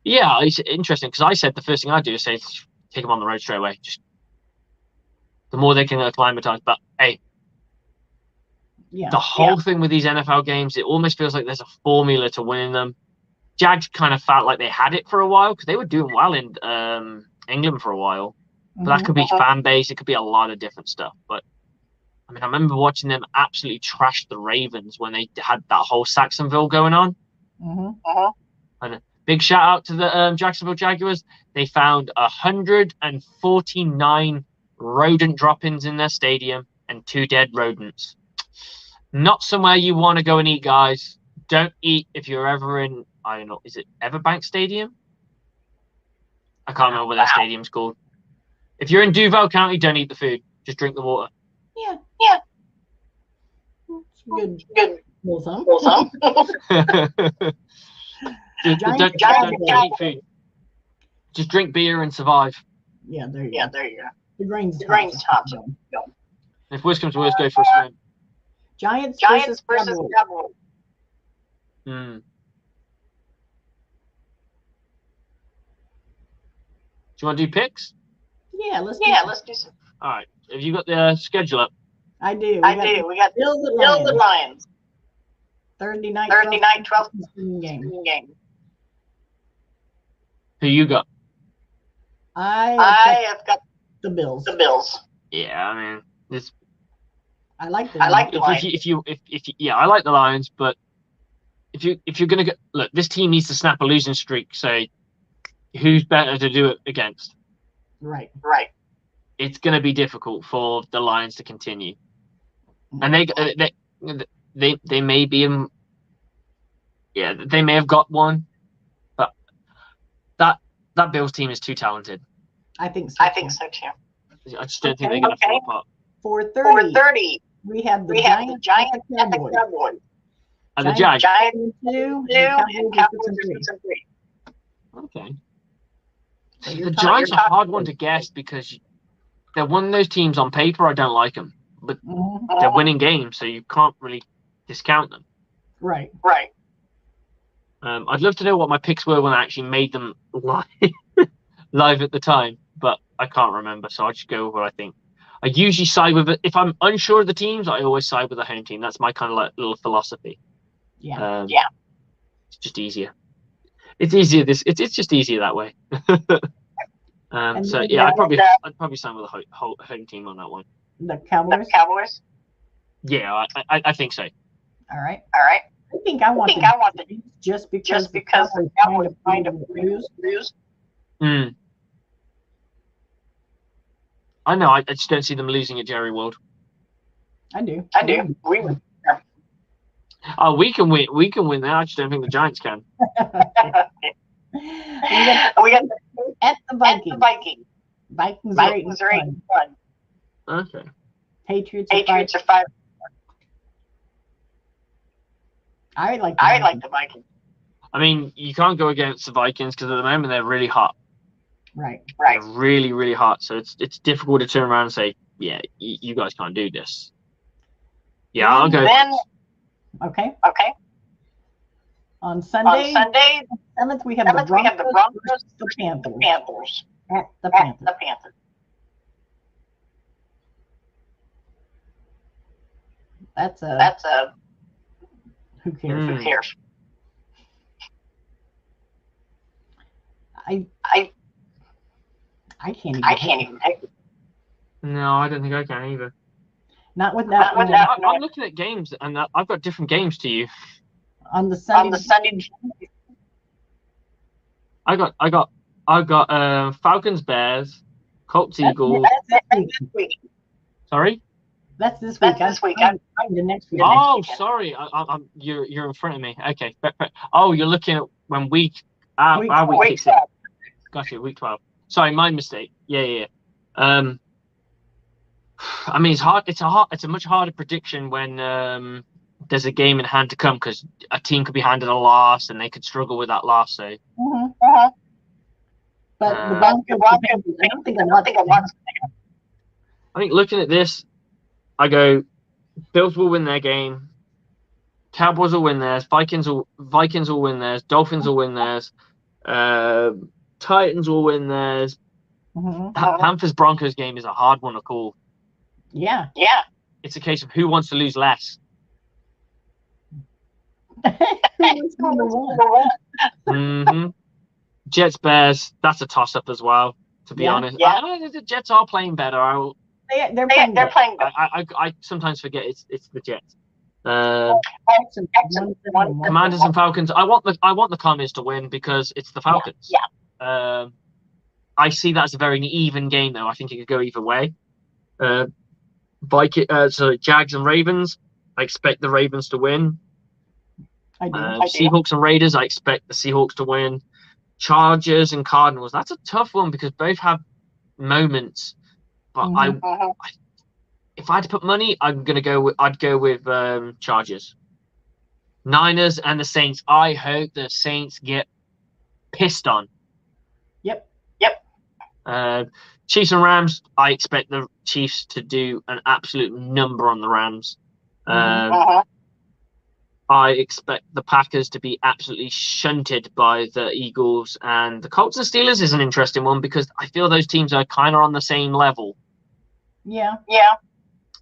yeah, it's interesting because I said the first thing I do is say, take them on the road straight away. Just the more they can acclimatize. But hey, the whole thing with these NFL games, it almost feels like there's a formula to winning them. Jags kind of felt like they had it for a while because they were doing well in England for a while. But that could be fan base. It could be a lot of different stuff. But I mean, I remember watching them absolutely trash the Ravens when they had that whole Saxonville going on. And a big shout out to the Jacksonville Jaguars. They found 149 rodent drop-ins in their stadium and 2 dead rodents. Not somewhere you want to go and eat, guys. Don't eat if you're ever in, I don't know, is it Everbank Stadium? I can't remember what their stadium's called. If you're in Duval County, don't eat the food. Just drink the water.
Yeah. Good. Well,
don't eat food. Just drink beer and survive.
Yeah, there you go. The grain's
hot.
If worse comes to worse, go for a swim.
Giants versus
Cowboys.
Do you want to do picks?
Yeah, let's do some.
All right. Have you got the schedule up?
I do.
We got
Bills
and Lions.
Thursday night
12
game.
Who you got?
I have got the Bills.
Yeah, I mean,
I like the
Lions.
I like the Lions, but if you're gonna look, this team needs to snap a losing streak. So, who's better to do it against?
Right.
It's gonna be difficult for the Lions to continue, and they may be they may have got one, but that Bills team is too talented.
I think so.
Too.
I just don't think they're gonna fall apart.
4:30. We have the Giants and the
Cowboys.
And the Jags.
Giants
2
and Cowboys 3.
Okay.
So
The Giants are a hard one to guess because they're one of those teams on paper I don't like them, but they're winning games, so you can't really discount them.
Right.
I'd love to know what my picks were when I actually made them live at the time, but I can't remember, so I'll just go with what I think. I usually side with it. If I'm unsure of the teams, I always side with the home team. That's my kind of like little philosophy.
Yeah.
It's just easier. It's easier. It's just easier that way.
And
So
then
yeah,
the-
I'd probably sign with the home team on that one.
The Cowboys.
The Cowboys.
Yeah, I think so.
All right.
All right.
I think I want the Chiefs just because
Just because the Cowboys kind of
lose.
lose.
Mm. I know. I just don't see them losing at Jerry World.
I do.
I do. We would.
Oh, we can win. We can win there. I just don't think the Giants can.
We got at the Vikings. Vikings are 8 and 1.
Okay.
Patriots
Patriots
are
are 5.
I like
the Vikings.
I mean, you can't go against the Vikings because at the moment they're really hot.
Right.
Right.
They're really, really hot. So it's difficult to turn around and say, yeah, you guys can't do this. Yeah, I'll go.
Then,
okay.
On
On Sunday,
Sunday,
7th, we have the
Broncos
versus the Panthers. At the Panthers. That's a who cares?
Who cares?
I can't even
pick it.
No, I don't think I can either.
Not with that.
I'm looking at games, and I've got different games to you.
On the Sunday.
I got Falcons, Bears, Colts, Eagles.
That's this week.
Sorry.
That's this week.
That's this week.
I'm the next week.
Oh, sorry. You're in front of me. Okay. Oh, you're looking at when our week kicks in. Gotcha. Week 12. Sorry, my mistake. Yeah. I mean, it's hard. It's a much harder prediction when there's a game in hand to come because a team could be handed a loss and they could struggle with that loss. So.
But the Broncos, I don't think I want.
I think looking at this, I go, Bills will win their game. Cowboys will win theirs. Vikings will win theirs. Dolphins will win theirs. Titans will win theirs. Panthers Broncos game is a hard one to call.
Yeah.
It's a case of who wants to lose less. Jets Bears, that's a toss up as well. To be honest, the Jets are playing better.
They're playing better.
I sometimes forget it's the Jets.
Commanders
and Falcons. I want the Commanders to win because it's the Falcons. I see that as a very even game though. I think it could go either way. Jags and Ravens. I expect the Ravens to win.
I do.
Seahawks and Raiders. I expect the Seahawks to win. Chargers and Cardinals. That's a tough one because both have moments. But if I had to put money, I'd go with Chargers. Niners and the Saints. I hope the Saints get pissed on.
Yep.
Chiefs and Rams. I expect the Chiefs to do an absolute number on the Rams. I expect the Packers to be absolutely shunted by the Eagles, and the Colts and Steelers is an interesting one because I feel those teams are kind of on the same level.
Yeah.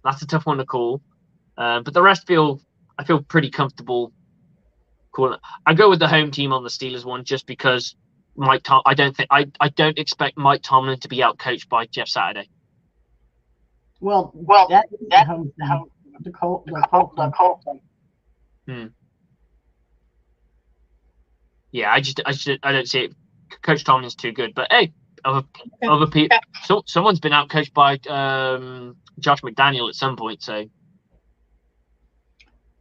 That's a tough one to call. But the rest I feel pretty comfortable calling it. I go with the home team on the Steelers one just because I don't expect Mike Tomlin to be outcoached by Jeff Saturday.
Well, that's the Colts.
Yeah, I don't see it. Coach Tomlin's too good, but hey, other people. Someone's been outcoached by Josh McDaniel at some point. So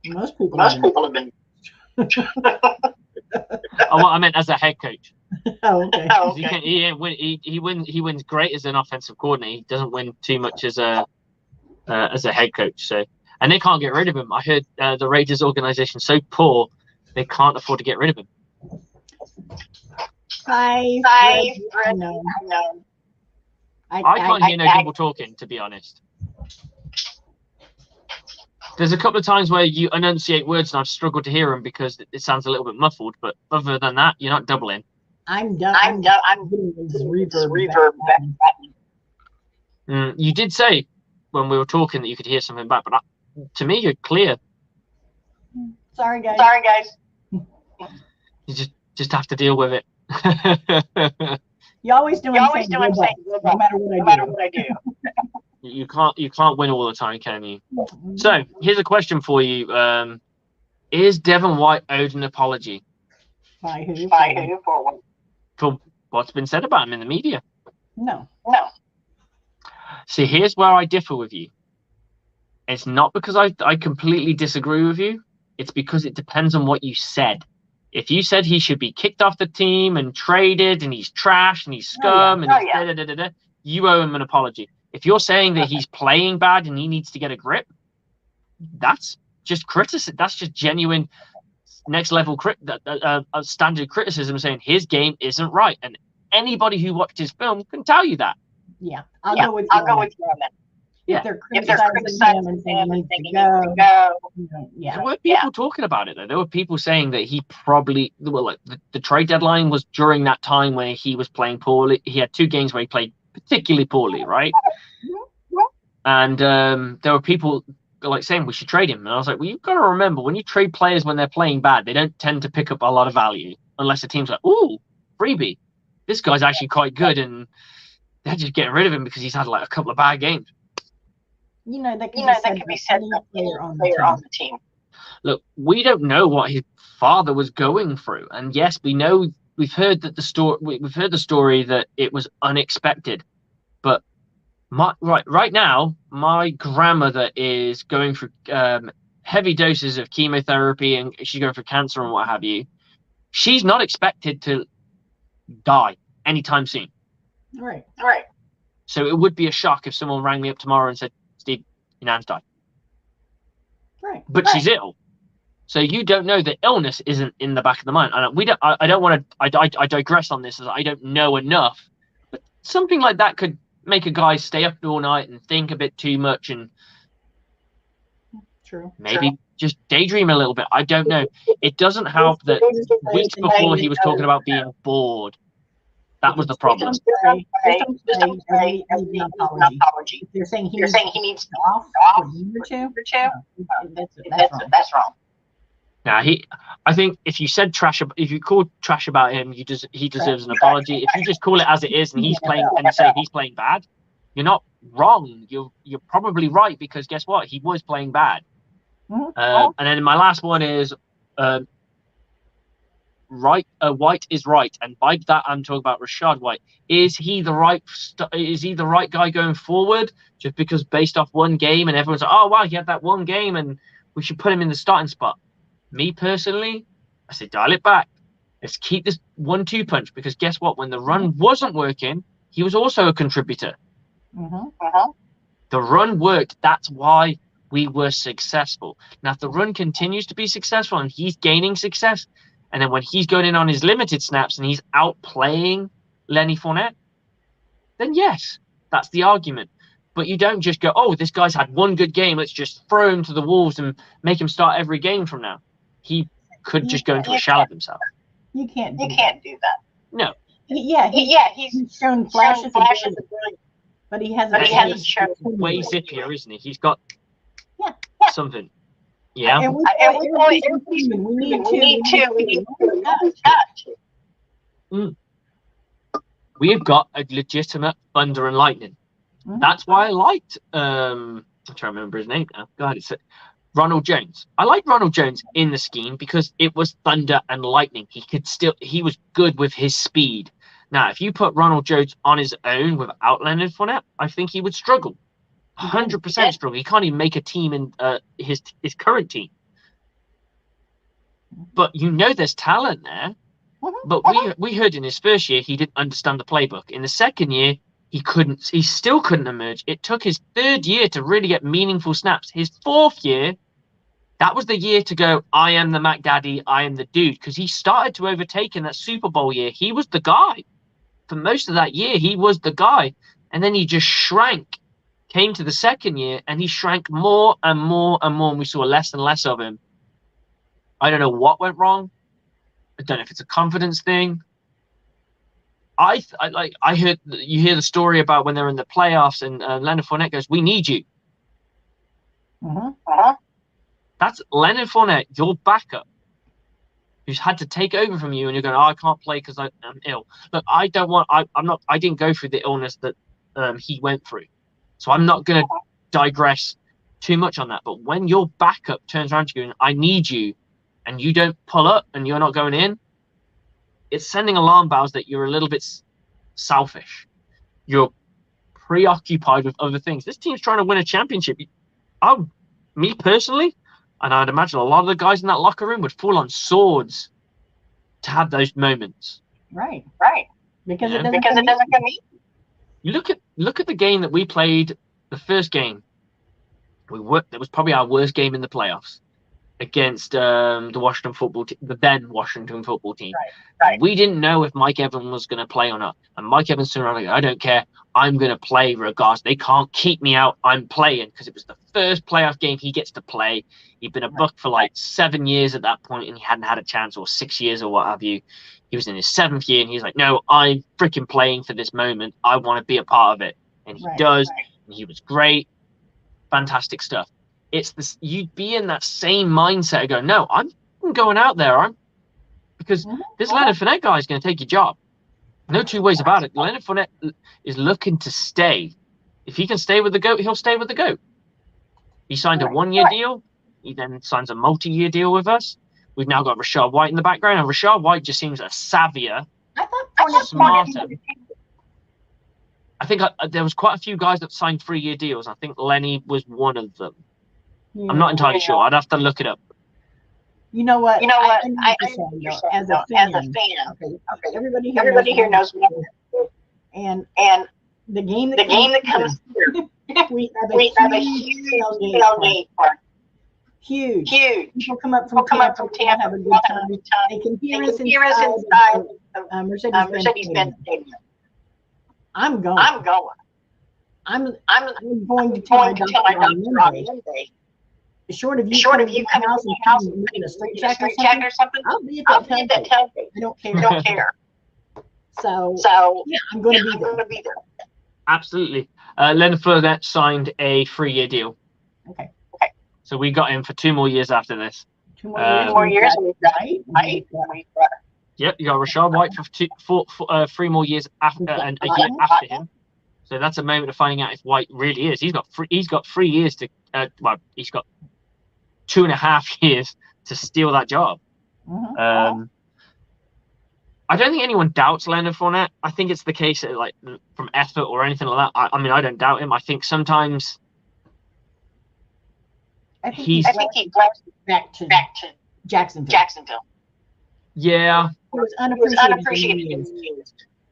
most people have been.
I meant as a head coach.
Oh, okay.
He wins great as an offensive coordinator. He doesn't win too much as a head coach. So, and they can't get rid of him. I heard the Raiders organization so poor they can't afford to get rid of him.
I
can't hear no people talking, to be honest. There's a couple of times where you enunciate words and I've struggled to hear them because it sounds a little bit muffled. But other than that, you're not doubling.
I'm done. I'm getting this reverb
back. You did say when we were talking that you could hear something back, but to me, you're clear.
Sorry, guys.
You just have to deal with it.
You always do
You
him
always
saying
do him saying,
no matter what I
no
do.
matter what I do.
You can't win all the time, can you? So here's a question for you. Is Devin White owed an apology
By who?
By who? For what?
for what's been said about him in the media?
No.
No.
See, here's where I differ with you. It's not because I completely disagree with you. It's because it depends on what you said. If you said he should be kicked off the team and traded and he's trash and he's scum and he's da-da-da-da-da, you owe him an apology. If you're saying that he's playing bad and he needs to get a grip, that's just criticism. That's just genuine next level standard criticism, saying his game isn't right. And anybody who watched his film can tell you that.
Yeah, I'll go with you on that. If they're criticizing him and saying he needs to go, yeah.
There were people talking about it, though. There were people saying that he probably, well, like the trade deadline was during that time where he was playing poorly. He had 2 games where he played particularly poorly, right? And there were people like saying we should trade him. And I was like, well, you've got to remember, when you trade players when they're playing bad, they don't tend to pick up a lot of value unless the team's like, ooh, freebie. This guy's actually quite good. And they're just getting rid of him because he's had like a couple of bad games.
That could be said about any player on the team.
Look, we don't know what his father was going through. And yes, we've heard that we've heard the story that it was unexpected. But right now, my grandmother is going through heavy doses of chemotherapy and she's going through cancer and what have you. She's not expected to die anytime soon.
Right.
So it would be a shock if someone rang me up tomorrow and said, Steve, your nan's died.
Right.
But she's ill. So you don't know that illness isn't in the back of the mind. And I don't want to. I digress on this as I don't know enough. But something like that could make a guy stay up all night and think a bit too much and maybe just daydream a little bit. I don't know. It doesn't help that weeks before he was talking about being bored. That was the problem.
Just don't say an apology. If you're saying he needs to off for a year or two,
that's wrong.
Now I think if you said if you called trash about him, he deserves an apology. If you just call it as it is and he's playing and you say he's playing bad, you're not wrong. You're probably right, because guess what? He was playing bad. And then my last one is White is right, and by that I'm talking about Rashad White. Is he the right guy going forward? Just because based off one game and everyone's like, oh wow, he had that one game and we should put him in the starting spot. Me personally, I say dial it back. Let's keep this 1-2 punch, because guess what? When the run wasn't working, he was also a contributor. The run worked. That's why we were successful. Now, if the run continues to be successful and he's gaining success, and then when he's going in on his limited snaps and he's outplaying Lenny Fournette, then yes, that's the argument. But you don't just go, oh, this guy's had one good game, let's just throw him to the wolves and make him start every game from now. He could just go into a shell of himself.
You can't do
that.
No.
He's shown flashes of good, but he hasn't
shown way zippier, isn't he? He's got something. Yeah.
And we need to.
We've got a legitimate thunder and lightning. That's why I liked I'm trying to remember his name now. God, it's Ronald Jones. I like Ronald Jones in the scheme because it was thunder and lightning. He was good with his speed. Now, if you put Ronald Jones on his own without Leonard Fournette, I think he would struggle. 100% struggle. He can't even make a team in his current team. But there's talent there. But we heard in his first year he didn't understand the playbook. In the second year, he still couldn't emerge. It took his third year to really get meaningful snaps. His fourth year, that was the year to go, I am the Mac Daddy, I am the dude. Because he started to overtake in that Super Bowl year. He was the guy. For most of that year, he was the guy. And then he just shrank. Came to the second year, and he shrank more and more and more, and we saw less and less of him. I don't know what went wrong. I don't know if it's a confidence thing. I heard you hear the story about when they're in the playoffs and Leonard Fournette goes, "We need you." That's Leonard Fournette, your backup, who's had to take over from you, and you're going, oh, I can't play because I'm ill. Look, I didn't go through the illness that he went through. So I'm not going to digress too much on that. But when your backup turns around to you and I need you, and you don't pull up and you're not going in, it's sending alarm bells that you're a little bit selfish. You're preoccupied with other things. This team's trying to win a championship. Me personally, and I'd imagine a lot of the guys in that locker room would fall on swords to have those moments.
Right.
Because
it
it doesn't come easy.
You look at the game that we played, the first game. That was probably our worst game in the playoffs against the Washington football team, the then Washington football team.
Right.
We didn't know if Mike Evans was going to play or not. And Mike Evans turned around and goes, I don't care. I'm going to play regardless. They can't keep me out. I'm playing, because it was the first playoff game he gets to play. He'd been a Buck for like 7 years at that point, and he hadn't had a chance, or 6 years or what have you. He was in his 7th year, and he's like, no, I'm freaking playing for this moment. I want to be a part of it. And he does. And he was great. Fantastic stuff. It's this, you'd be in that same mindset of going, no, I'm going out there. Because this Leonard Fournette guy is going to take your job. No two ways about it. Leonard Fournette is looking to stay. If he can stay with the GOAT, he'll stay with the GOAT. He signed a 1-year deal. He then signs a multi-year deal with us. We've now got Rashad White in the background, and Rashad White just seems a savvier, smarter. I think there was quite a few guys that signed 3-year deals. I think Lenny was one of them. I'm not entirely sure. I'd have to look it up.
You know what?
I
as a fan. Okay, everybody here knows what and the game that comes
through.
we have a huge tailgate party. Huge. People come up from Tampa, have a good time. They can hear us inside Mercedes-Benz Stadium. I'm going. I'm going to tell my doctor on Monday. Short of you coming to my house and making a straight check or something, I'll be at that tailgate. I don't care. So yeah, I'm going to be there.
Absolutely. Leonard Fournette signed a 3-year deal.
Okay.
So we got him for 2 more years after this.
2 more years. Right.
Yep, you got Rashad White for 3 more years after, and a year after him. So that's a moment of finding out if White really is. He's got 3 years to. He's got 2.5 years to steal that job. I don't think anyone doubts Leonard Fournette. I think it's the case that, like, from effort or anything like that. I mean, I don't doubt him. I think sometimes
he goes back to Jacksonville.
Yeah.
He was unappreciated.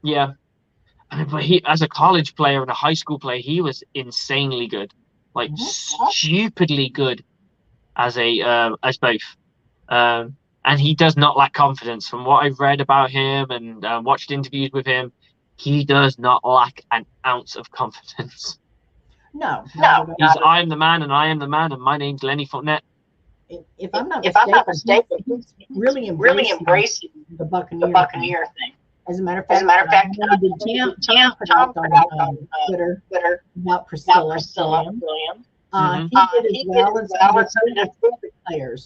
Yeah. I mean, but he, as a college player and a high school player, he was insanely good, like stupidly good as both. And he does not lack confidence. From what I've read about him and watched interviews with him, he does not lack an ounce of confidence.
No.
He's, I am the man, and I am the man, and my name's Lenny Fournette.
If I'm not mistaken, he's really embracing the Buccaneer thing. As a matter of fact, Tom put out on Twitter about Priscilla Williams. He did as well as the players.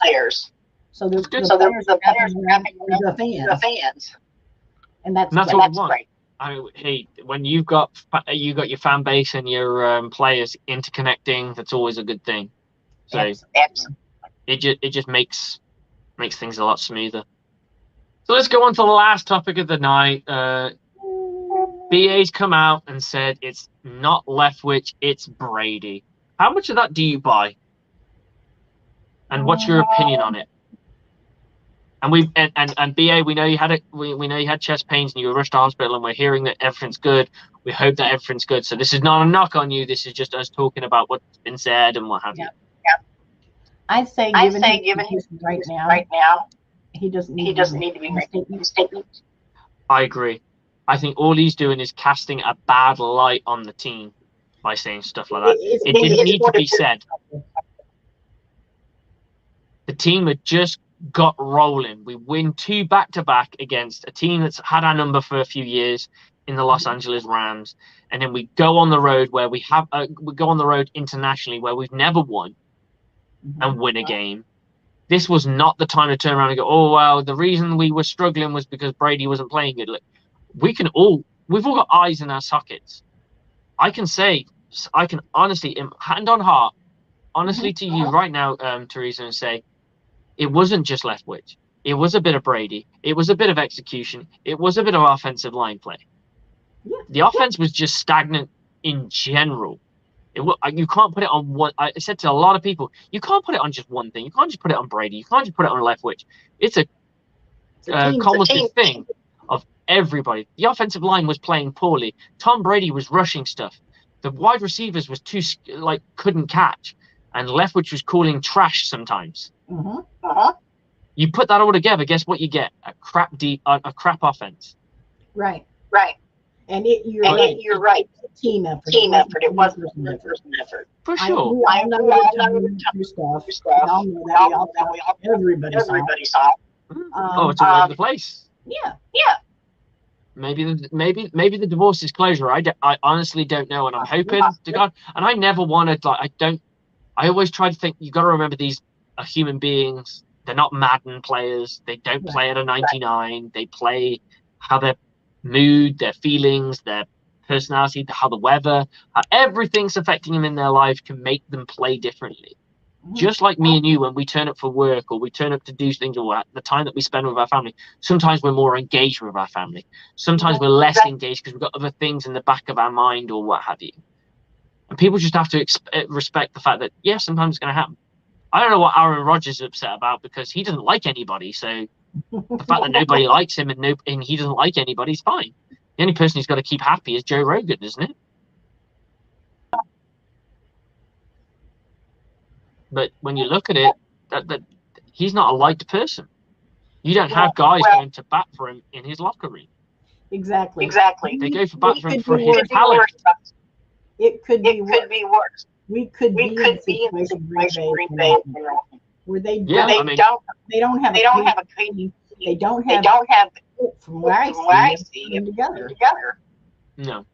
So the players are the fans. And that's
what we want. Great. I mean, hey, when you've got your fan base and your players interconnecting, that's always a good thing. So
Excellent.
It just makes things a lot smoother. So let's go on to the last topic of the night. BA's come out and said it's not Leftwich, it's Brady. How much of that do you buy? And what's your opinion on it? And BA, we know you had it. We know you had chest pains and you were rushed to hospital, and we're hearing that everything's good. We hope that everything's good. So this is not a knock on you. This is just us talking about what's been said and what have you.
I'd say given his right now, he doesn't need to be making statements.
I agree. I think all he's doing is casting a bad light on the team by saying stuff like that. It didn't need to be said. The team had just got rolling. We win 2 back-to-back against a team that's had our number for a few years in the Los Angeles Rams, and then we go on the road where we go on the road internationally where we've never won and win a game. this was not the time to turn around and go, oh, well, the reason we were struggling was because Brady wasn't playing good. Look, we've all got eyes in our sockets. I can honestly, hand on heart, honestly to you right now, Teresa, and say, it wasn't just Leftwich. It was a bit of Brady. It was a bit of execution. It was a bit of offensive line play.
Yeah.
The offense was just stagnant in general. You can't put it on one. I said to a lot of people, you can't put it on just one thing. You can't just put it on Brady. You can't just put it on Leftwich. It's a cumulative thing of everybody. The offensive line was playing poorly. Tom Brady was rushing stuff. The wide receivers was couldn't catch, and Leftwich was calling trash sometimes. You put that all together, guess what you get? A crap offense.
Right. And you're right. It's a team effort. It wasn't a person effort.
For sure.
I'm not going to do stuff. Y'all know that. Everybody saw it.
It's all over the place.
Yeah.
Maybe the divorce is closure. I honestly don't know, and I'm hoping to God. And I never wanted I always try to think, you got to remember, these are human beings. They're not Madden players. They don't play at a 99. They play how their mood, their feelings, their personality, how the weather, how everything's affecting them in their life can make them play differently. Just like me and you, when we turn up for work or we turn up to do things, or the time that we spend with our family, sometimes we're more engaged with our family. Sometimes we're less engaged because we've got other things in the back of our mind or what have you. And people just have to respect the fact that, yeah, sometimes it's going to happen. I don't know what Aaron Rodgers is upset about, because he doesn't like anybody. So the fact that nobody likes him and he doesn't like anybody is fine. The only person who's got to keep happy is Joe Rogan, isn't it? But when you look at it, that he's not a liked person. You don't have guys going to bat for him in his locker room.
Exactly.
They go for bat for him for his talent.
It could be worse. We could be in a situation Green Bay where they don't have a team. They don't have from where I see it together.
No.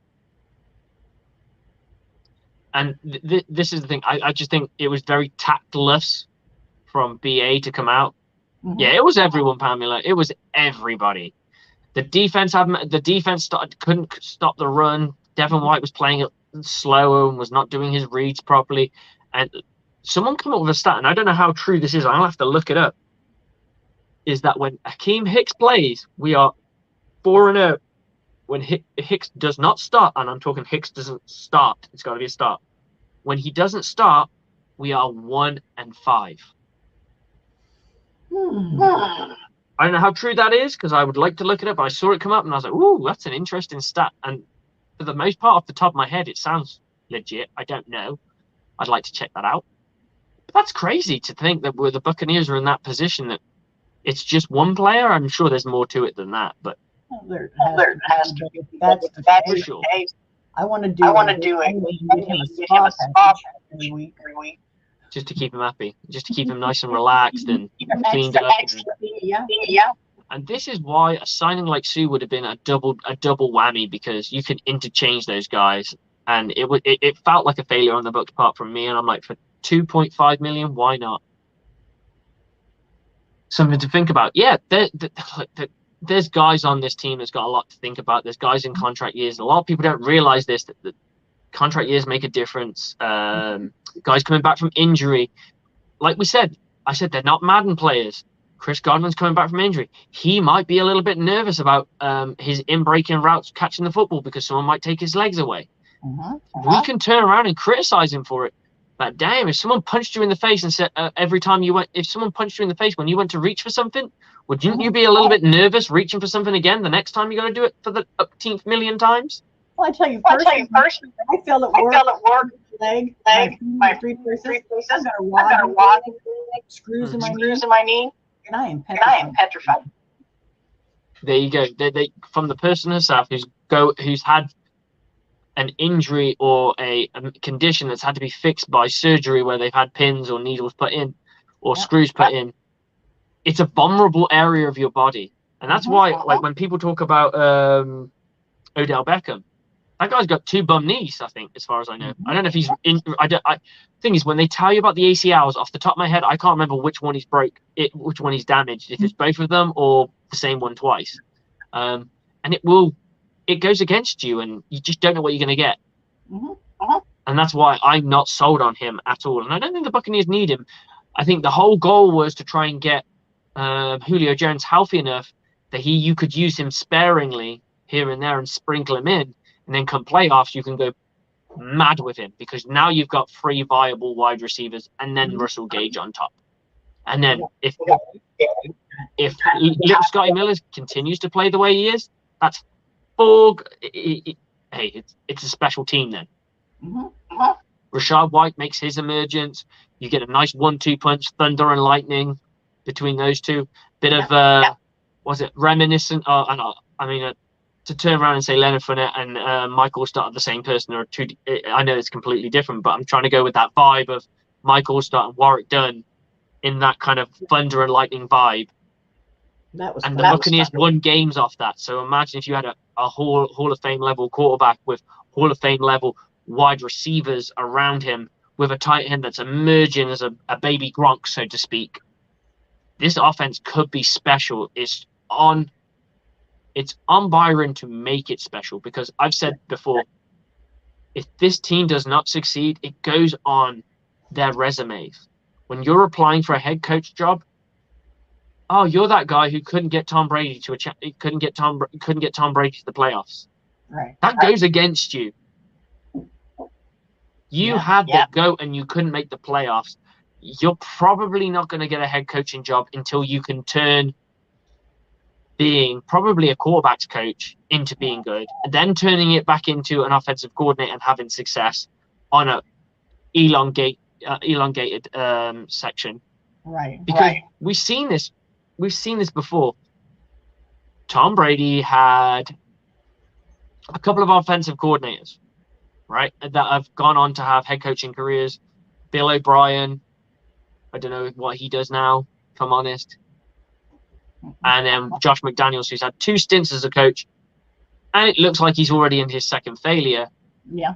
And this is the thing. I just think it was very tactless from BA to come out. Yeah, it was everyone, Pamela. It was everybody. The defense couldn't stop the run. Devin White was playing it slower and was not doing his reads properly. And someone came up with a stat, and I don't know how true this is. I'll have to look it up. Is that when Hakeem Hicks plays, we are 4-0. When Hicks does not start, and I'm talking Hicks doesn't start, it's got to be a start. When he doesn't start, we are 1-5. I don't know how true that is, because I would like to look it up. I saw it come up and I was like, ooh, that's an interesting stat. And for the most part, off the top of my head, it sounds legit. I don't know. I'd like to check that out. But that's crazy to think that the Buccaneers are in that position, that it's just one player. I'm sure there's more to it than that, but
there has to be. That's
for sure.
I want to do it. Get him a spa every week.
Just to keep him happy, just to keep him nice and relaxed and cleaned up.
Yeah.
And this is why a signing like Sue would have been a double whammy, because you can interchange those guys. And it felt like a failure on the Bucs' part from me. And I'm like, for $2.5 million, why not? Something to think about. Yeah, there's guys on this team that's got a lot to think about. There's guys in contract years. A lot of people don't realize this, that contract years make a difference. Guys coming back from injury. Like I said they're not Madden players. Chris Godwin's coming back from injury. He might be a little bit nervous about his in-breaking routes catching the football, because someone might take his legs away. We can turn around and criticize him for it. But damn, if someone punched you in the face and said if someone punched you in the face when you went to reach for something, wouldn't you be a little bit nervous reaching for something again the next time you got to do it for the umpteenth million times?
Well, I tell you personally, I feel it work. My 3 places. I got a wad, screws in my knee, and I am petrified.
There you go. They from the person herself who's had an injury or a condition that's had to be fixed by surgery, where they've had pins or needles put in or screws put in. It's a vulnerable area of your body, and that's why, like, when people talk about Odell Beckham, That guy's got 2 bum knees, I think, as far as I know. I don't know if he's in. Thing is, when they tell you about the ACLs, off the top of my head, I can't remember which one which one he's damaged. If it's both of them or the same one twice, and it goes against you, and you just don't know what you're going to get. And that's why I'm not sold on him at all. And I don't think the Buccaneers need him. I think the whole goal was to try and get Julio Jones healthy enough that you could use him sparingly here and there and sprinkle him in. And then come playoffs, you can go mad with him because now you've got 3 viable wide receivers and then Russell Gage on top. And then if little Scotty Miller continues to play the way he is, that's 4. Hey, it's a special team then. Rashad White makes his emergence. You get a nice 1-2 punch, thunder and lightning between those two. Bit of was it reminiscent? To turn around and say Leonard Fournette and Michael Stott are the same person or 2. I know it's completely different, but I'm trying to go with that vibe of Michael Stott and Warwick Dunn in that kind of thunder and lightning vibe. The Buccaneers won games off that. So imagine if you had a Hall of Fame level quarterback with Hall of Fame level wide receivers around him with a tight end that's emerging as a baby Gronk, so to speak. This offense could be special. It's on Byron to make it special, because I've said before, if this team does not succeed, it goes on their resumes. When you're applying for a head coach job, oh, you're that guy who couldn't get Tom Brady to couldn't get Tom Brady to the playoffs.
Right.
That goes against you. You had the GOAT and you couldn't make the playoffs. You're probably not going to get a head coaching job until you can turn being probably a quarterback's coach into being good, and then turning it back into an offensive coordinator and having success on a elongated section.
Right.
Because we've seen this before. Tom Brady had a couple of offensive coordinators, right, that have gone on to have head coaching careers. Bill O'Brien, I don't know what he does now, if I'm honest. And then Josh McDaniels, who's had 2 stints as a coach, and it looks like he's already in his 2nd failure.
Yeah.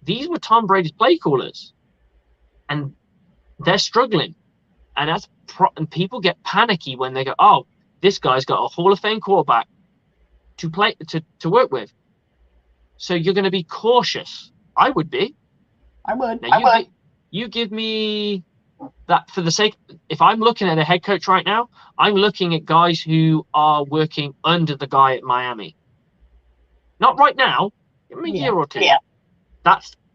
These were Tom Brady's play callers, and they're struggling. And and people get panicky when they go, "Oh, this guy's got a Hall of Fame quarterback to work with." So you're going to be cautious. I would be.
I would.
Now, you give me that for the sake. If I'm looking at a head coach right now, I'm looking at guys who are working under the guy at Miami. Not right now. Give me a year or 2.
Yeah.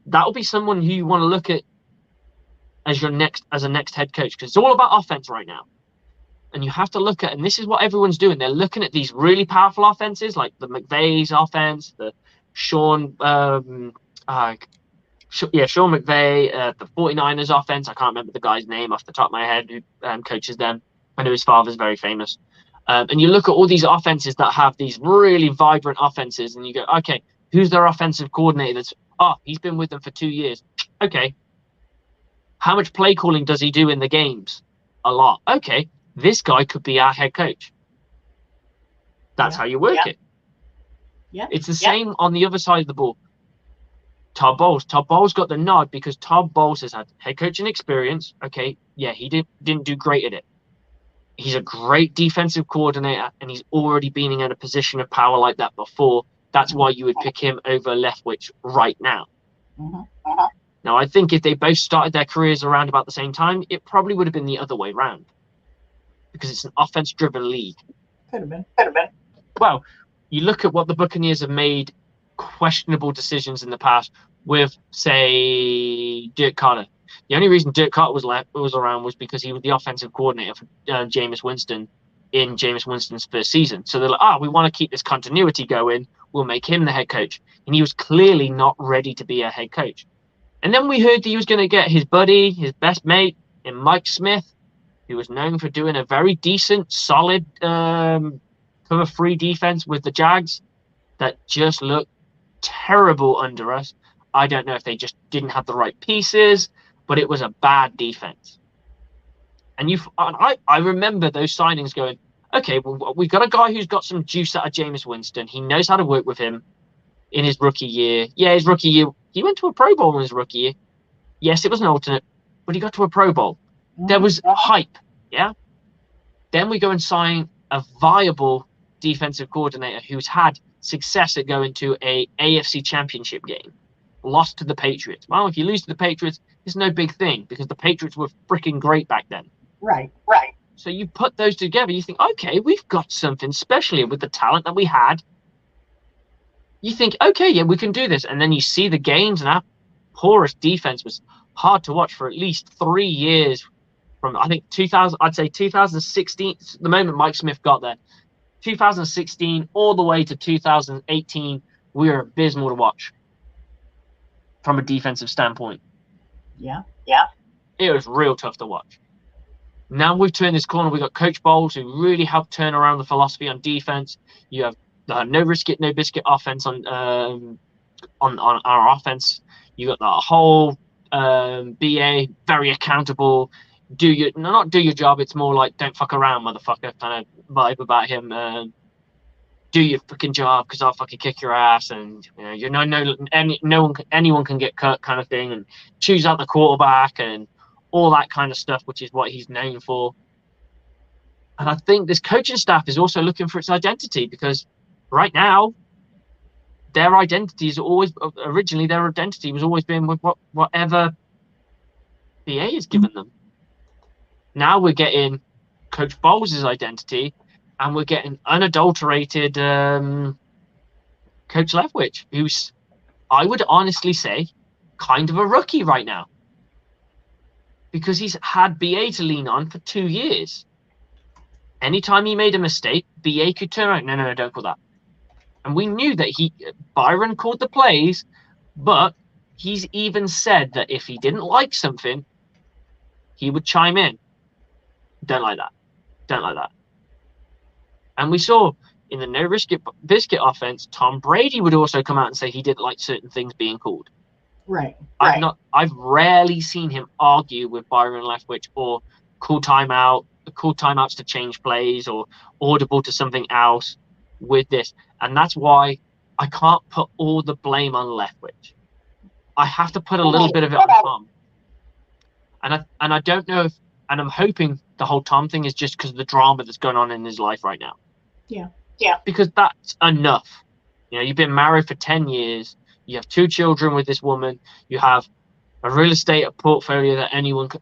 That'll be someone who you want to look at as a next head coach, because it's all about offense right now. And you have to look at, and this is what everyone's doing. They're looking at these really powerful offenses, like the McVay's offense, the Sean McVay, the 49ers offense. I can't remember the guy's name off the top of my head who coaches them. I know his father's very famous. And you look at all these offenses that have these really vibrant offenses, and you go, okay, who's their offensive coordinator? He's been with them for 2 years. Okay. How much play calling does he do in the games? A lot. Okay. This guy could be our head coach. That's how you work it.
Yeah.
It's the same on the other side of the ball. Todd Bowles. Todd Bowles got the nod because Todd Bowles has had head coaching experience. Okay. Yeah, he didn't do great at it. He's a great defensive coordinator, and he's already been in a position of power like that before. That's why you would pick him over Leftwich right now. Now, I think if they both started their careers around about the same time, it probably would have been the other way around, because it's an offense-driven league.
Could have been.
Well, you look at what the Buccaneers have made questionable decisions in the past with, say, Dirk Carter. The only reason Dirk Carter was around was because he was the offensive coordinator for Jameis Winston in Jameis Winston's first season. So they're like, we want to keep this continuity going. We'll make him the head coach. And he was clearly not ready to be a head coach. And then we heard that he was going to get his buddy, his best mate, in Mike Smith, who was known for doing a very decent, solid cover-free defense with the Jags that just looked terrible under us. I don't know if they just didn't have the right pieces, but it was a bad defense. And I remember those signings going, okay, well, we've got a guy who's got some juice out of Jameis Winston. He knows how to work with him. in his rookie year. Yeah, his rookie year, he went to a Pro Bowl in his rookie year. Yes, it was an alternate, but he got to a Pro Bowl. There was hype, yeah? Then we go and sign a viable defensive coordinator who's had success at going to a AFC championship game. Lost to the Patriots. Well, if you lose to the Patriots, it's no big thing because the Patriots were freaking great back then.
Right.
So you put those together, you think, okay, we've got something, especially with the talent that we had. You think, okay, yeah, we can do this. And then you see the games, and our porous defense was hard to watch for at least 3 years. From, I think, 2016, the moment Mike Smith got there, 2016 all the way to 2018, we were abysmal to watch from a defensive standpoint.
Yeah.
It was real tough to watch. Now we've turned this corner. We've got Coach Bowles who really helped turn around the philosophy on defense. You have no risk it, no biscuit offense on our offense. You got the whole BA, very accountable. Not do your job. It's more like don't fuck around, motherfucker, kind of vibe about him. Do your fucking job because I'll fucking kick your ass, and anyone can get cut, kind of thing, and choose out the quarterback and all that kind of stuff, which is what he's known for. And I think this coaching staff is also looking for its identity because right now, their identity was always been with whatever BA has given them. Now we're getting Coach Bowles' identity, and we're getting unadulterated Coach Leftwich, who's, I would honestly say, kind of a rookie right now. Because he's had BA to lean on for 2 years. Anytime he made a mistake, BA could turn around. No, don't call that. And we knew that Byron called the plays, but he's even said that if he didn't like something, he would chime in. Don't like that. And we saw in the no biscuit offense, Tom Brady would also come out and say he didn't like certain things being called.
Right.
I've rarely seen him argue with Byron Leftwich or call timeouts to change plays or audible to something else with this. And that's why I can't put all the blame on Leftwich. I have to put a little bit of it on Tom. And I don't know if, and I'm hoping the whole Tom thing is just because of the drama that's going on in his life right now.
Yeah.
Because that's enough. You've been married for 10 years. You have 2 children with this woman. You have a real estate portfolio that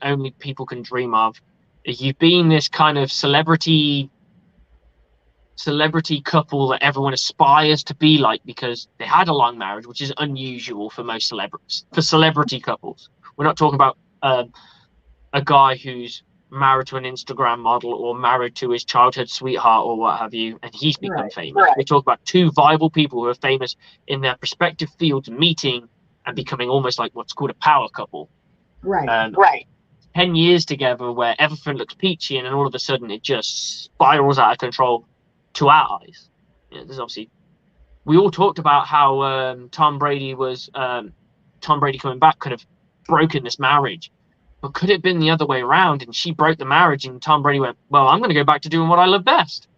only people can dream of. You've been this kind of celebrity couple that everyone aspires to be like because they had a long marriage, which is unusual for most celebrity couples. We're not talking about a guy who's married to an Instagram model or married to his childhood sweetheart or what have you, and he's become famous. Right. We talk about 2 viable people who are famous in their respective fields meeting and becoming almost like what's called a power couple.
Right.
10 years together where everything looks peachy and then all of a sudden it just spirals out of control to our eyes. There's obviously, we all talked about how Tom Brady coming back could have broken this marriage. But could it have been the other way around and she broke the marriage and Tom Brady went, well, I'm going to go back to doing what I love best.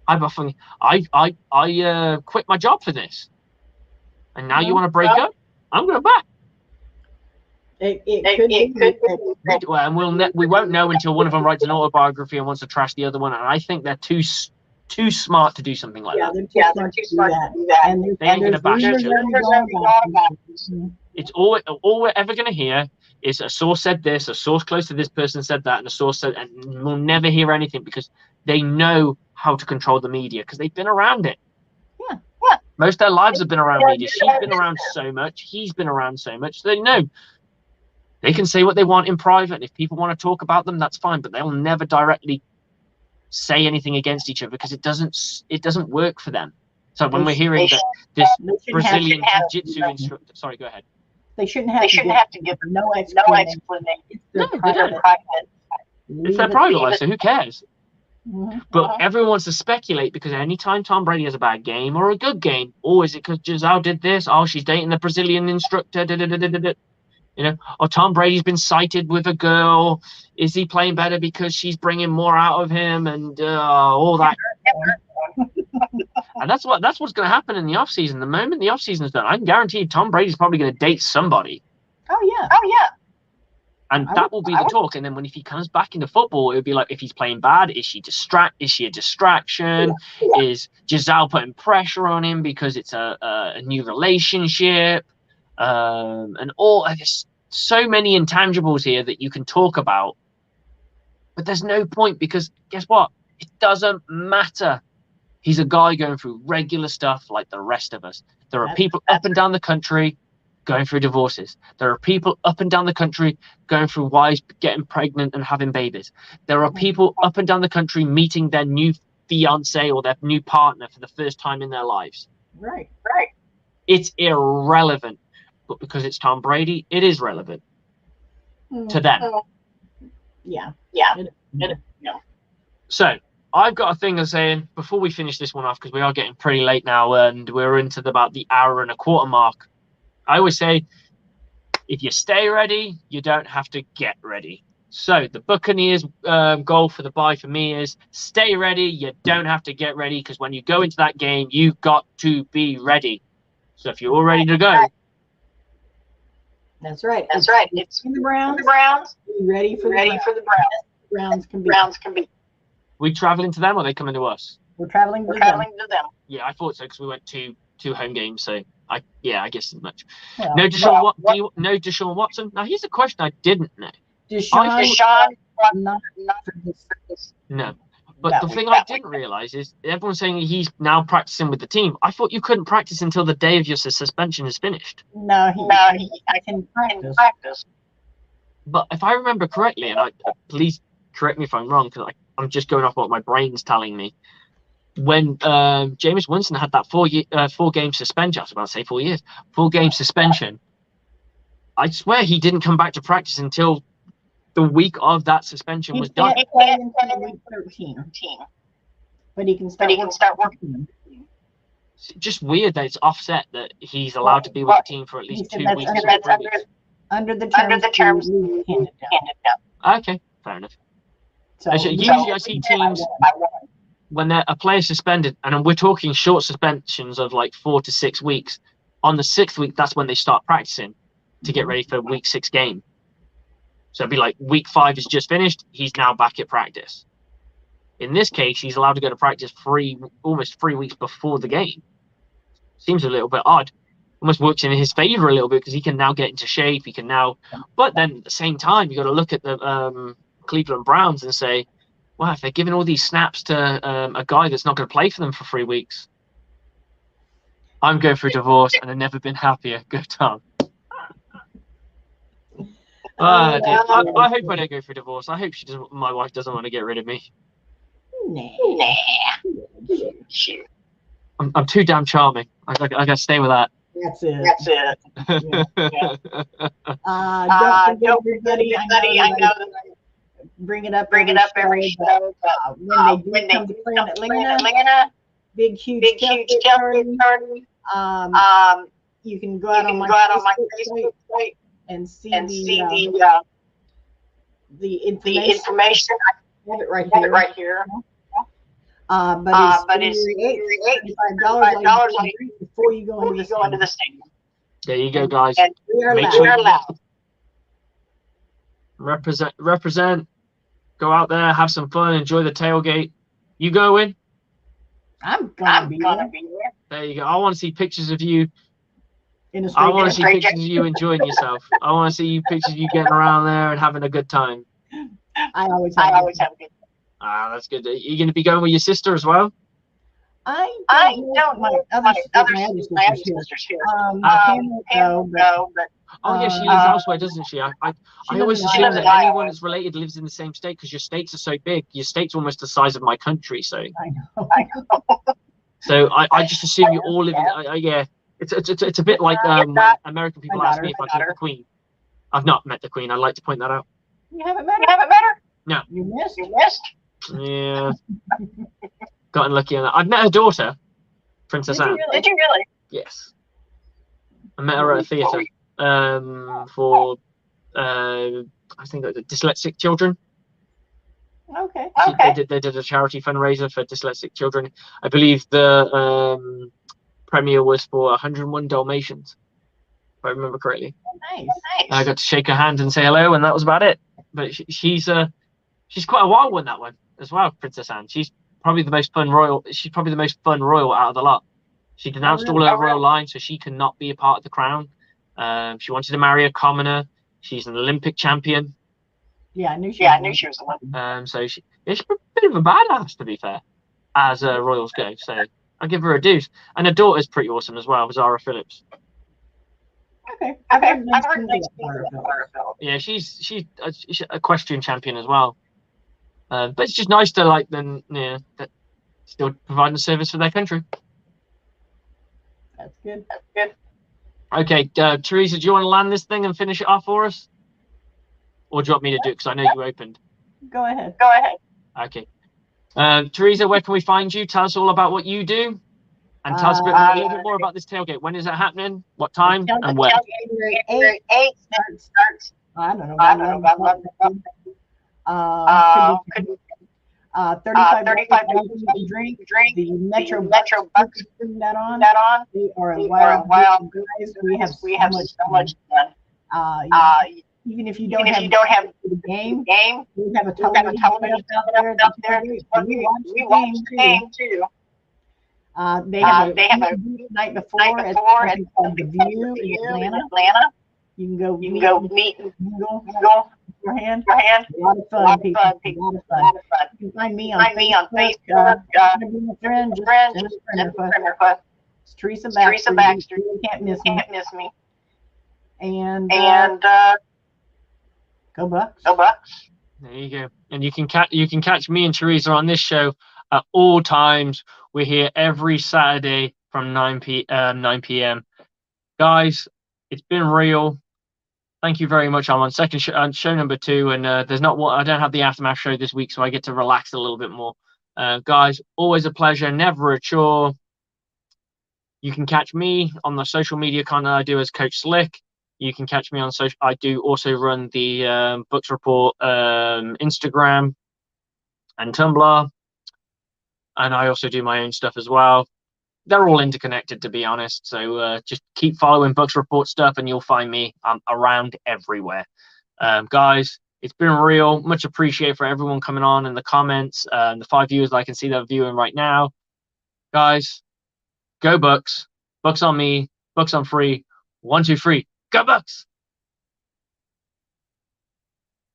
I quit my job for this. And now you want to break up? I'm going back.
It could be.
Well, and we won't know until one of them writes an autobiography and wants to trash the other one. And I think they're too smart to do something like that.
They're too smart to do that. And
they ain't going to bash each other. It's all we're ever going to hear is a source said this, a source close to this person said that, and a source said, and we'll never hear anything because they know how to control the media because they've been around it.
Yeah.
Most of their lives have been around media. She's been around so much. He's been around so much. So they know they can say what they want in private. And if people want to talk about them, that's fine. But they'll never directly say anything against each other because it doesn't work for them. So when we're hearing that this Brazilian jiu-jitsu instructor, sorry, go ahead.
They shouldn't have to give no explanation.
It's their private life, so who cares? Mm-hmm. But everyone wants to speculate because anytime Tom Brady has a bad game or a good game, is it because Giselle did this? Oh, she's dating the Brazilian instructor. Or Tom Brady's been cited with a girl. Is he playing better because she's bringing more out of him and all that? And that's what's going to happen in the offseason. The moment the offseason's done, I can guarantee Tom Brady's probably going to date somebody.
Oh yeah.
And that will be the talk. And then if he comes back into football, it would be like, if he's playing bad, is she a distraction? Yeah. Is Giselle putting pressure on him because it's a new relationship? And there's so many intangibles here that you can talk about. But there's no point, because guess what? It doesn't matter. He's a guy going through regular stuff like the rest of us. There are people up and down the country going through divorces. There are people up and down the country going through wives getting pregnant and having babies. There are people up and down the country meeting their new fiance or their new partner for the first time in their lives.
Right.
It's irrelevant. But because it's Tom Brady, it is relevant to them.
Yeah.
So I've got a thing of saying, before we finish this one off, because we are getting pretty late now and we're into about the hour and a quarter mark. I always say, if you stay ready, you don't have to get ready. So the Buccaneers' goal for the bye for me is stay ready. You don't have to get ready, because when you go into that game, you've got to be ready. So if you're all ready to go.
That's right.
It's
the Browns. Be ready for the Browns. Browns can be.
We traveling to them, or are they coming to us?
We're traveling to them.
Yeah, I thought so, because we went two home games. So I guess as much.
Well,
No Deshaun Watson? Now here's a question I didn't know.
Deshaun not for this.
No. But the thing I didn't realize is everyone's saying he's now practicing with the team. I thought you couldn't practice until the day of your suspension is finished.
No, I can practice.
But if I remember correctly, and please correct me if I'm wrong, because I'm just going off what my brain's telling me. When Jameis Winston had that 4-game suspension, I was about to say 4 years, 4-game suspension, I swear he didn't come back to practice until the week of that suspension was done.
He can't play until week 13. But he can start working.
It's just weird that it's offset that he's allowed to be with the team for at least 2 weeks.
Under the terms handed down.
Okay, fair enough. So usually I see teams, when a player suspended, and we're talking short suspensions of like 4 to 6 weeks, on the 6th week, that's when they start practicing to get ready for week 6 game. So it'd be like week 5 is just finished. He's now back at practice. In this case, he's allowed to go to practice almost 3 weeks before the game. Seems a little bit odd. Almost works in his favor a little bit, because he can now get into shape. He can now, but then at the same time, you got to look at the Cleveland Browns and say, wow, if they're giving all these snaps to a guy that's not going to play for them for 3 weeks. I'm going through divorce and I've never been happier. Go Tom. I hope I don't go through divorce. I hope my wife doesn't want to get rid of me.
Nah.
I'm too damn charming. I got to stay with that.
That's it. Yeah. Don't forget, everybody. I know that bring it up every show. When they come to play in Atlanta, big huge tailgate party. You can go out on my Facebook site and see the information. I have it right here. But it's $85 before you go into the stadium.
There you go, guys.
And we are loud.
Represent. Go out there, have some fun, enjoy the tailgate. You going?
I'm gonna be there.
There you go. I want to see pictures of you.
I
want to see pictures of you enjoying yourself. I want to see pictures of you getting around there and having a good time.
I always have a good time.
Ah, that's good. Are you going to be going with your sister as well?
I don't know my other sisters here. But
oh yeah, she lives elsewhere, doesn't she? I always assume that anyone that's related lives in the same state, because your states are so big. Your state's almost the size of my country, so.
I know.
So I just assume you all live in. Yeah, it's a bit like when American people ask me if I've met the Queen. I've not met the Queen. I'd like to point that out.
You haven't met her?
No.
You missed?
Yeah. Gotten lucky on that. I've met her daughter, Princess Anne.
Did you really?
Yes. I met her at a theatre for I think dyslexic children.
Okay.
They did a charity fundraiser for dyslexic children. I believe the premiere was for 101 Dalmatians, if I remember correctly.
Nice.
I got to shake her hand and say hello, and that was about it. But she's quite a wild one, that one as well, Princess Anne. She's probably the most fun royal. She's probably the most fun royal out of the lot. She denounced all her royal line, so she cannot be a part of the crown. She wanted to marry a commoner. She's an Olympic champion.
Yeah, I knew she was the one.
So she's a bit of a badass, to be fair, as royals go. So I'll give her a deuce. And her daughter's pretty awesome as well, Zara Phillips.
Okay.
I've heard nice things about her.
Yeah, she's a equestrian champion as well. But it's just nice to that still providing a service for their country.
That's good.
Okay, Teresa, do you want to land this thing and finish it off for us? Or do you want me to do it? Because I know you opened.
Go ahead.
Okay. Teresa, where can we find you? Tell us all about what you do. And tell us a little bit more about this tailgate. When is it happening? What time? And where?
February 8th starts. I don't know. About 35 to drink. The Metro Bucs putting that on. They are a wild guys. We have so much fun. Even if you don't have the game, we have a television out there. We watch the game too. They have a night before at the View in Atlanta. You can go meet and mingle beforehand. A lot of fun, people. A lot of fun. You can find me on Facebook. Be a friend. Just send us a friend request. It's Teresa Baxter. You can't miss me. And go Bucs.
There you go. And you can catch me and Teresa on this show at all times. We're here every Saturday from 9 p.m. Guys, it's been real. Thank you very much. I'm on second show number 2, and I don't have the aftermath show this week, so I get to relax a little bit more. Guys, always a pleasure, never a chore. You can catch me on the social media content I do as Coach Slick. You can catch me on social. I do also run the Bucs Report Instagram and Tumblr, and I also do my own stuff as well. They're all interconnected, to be honest. So just keep following Bucs Report stuff, and you'll find me. I'm around everywhere. Guys, it's been real. Much appreciated for everyone coming on in the comments. The 5 viewers I can see that are viewing right now. Guys, go Bucs. Bucs on me. Bucs on free. 1, 2, 3. Go Bucs!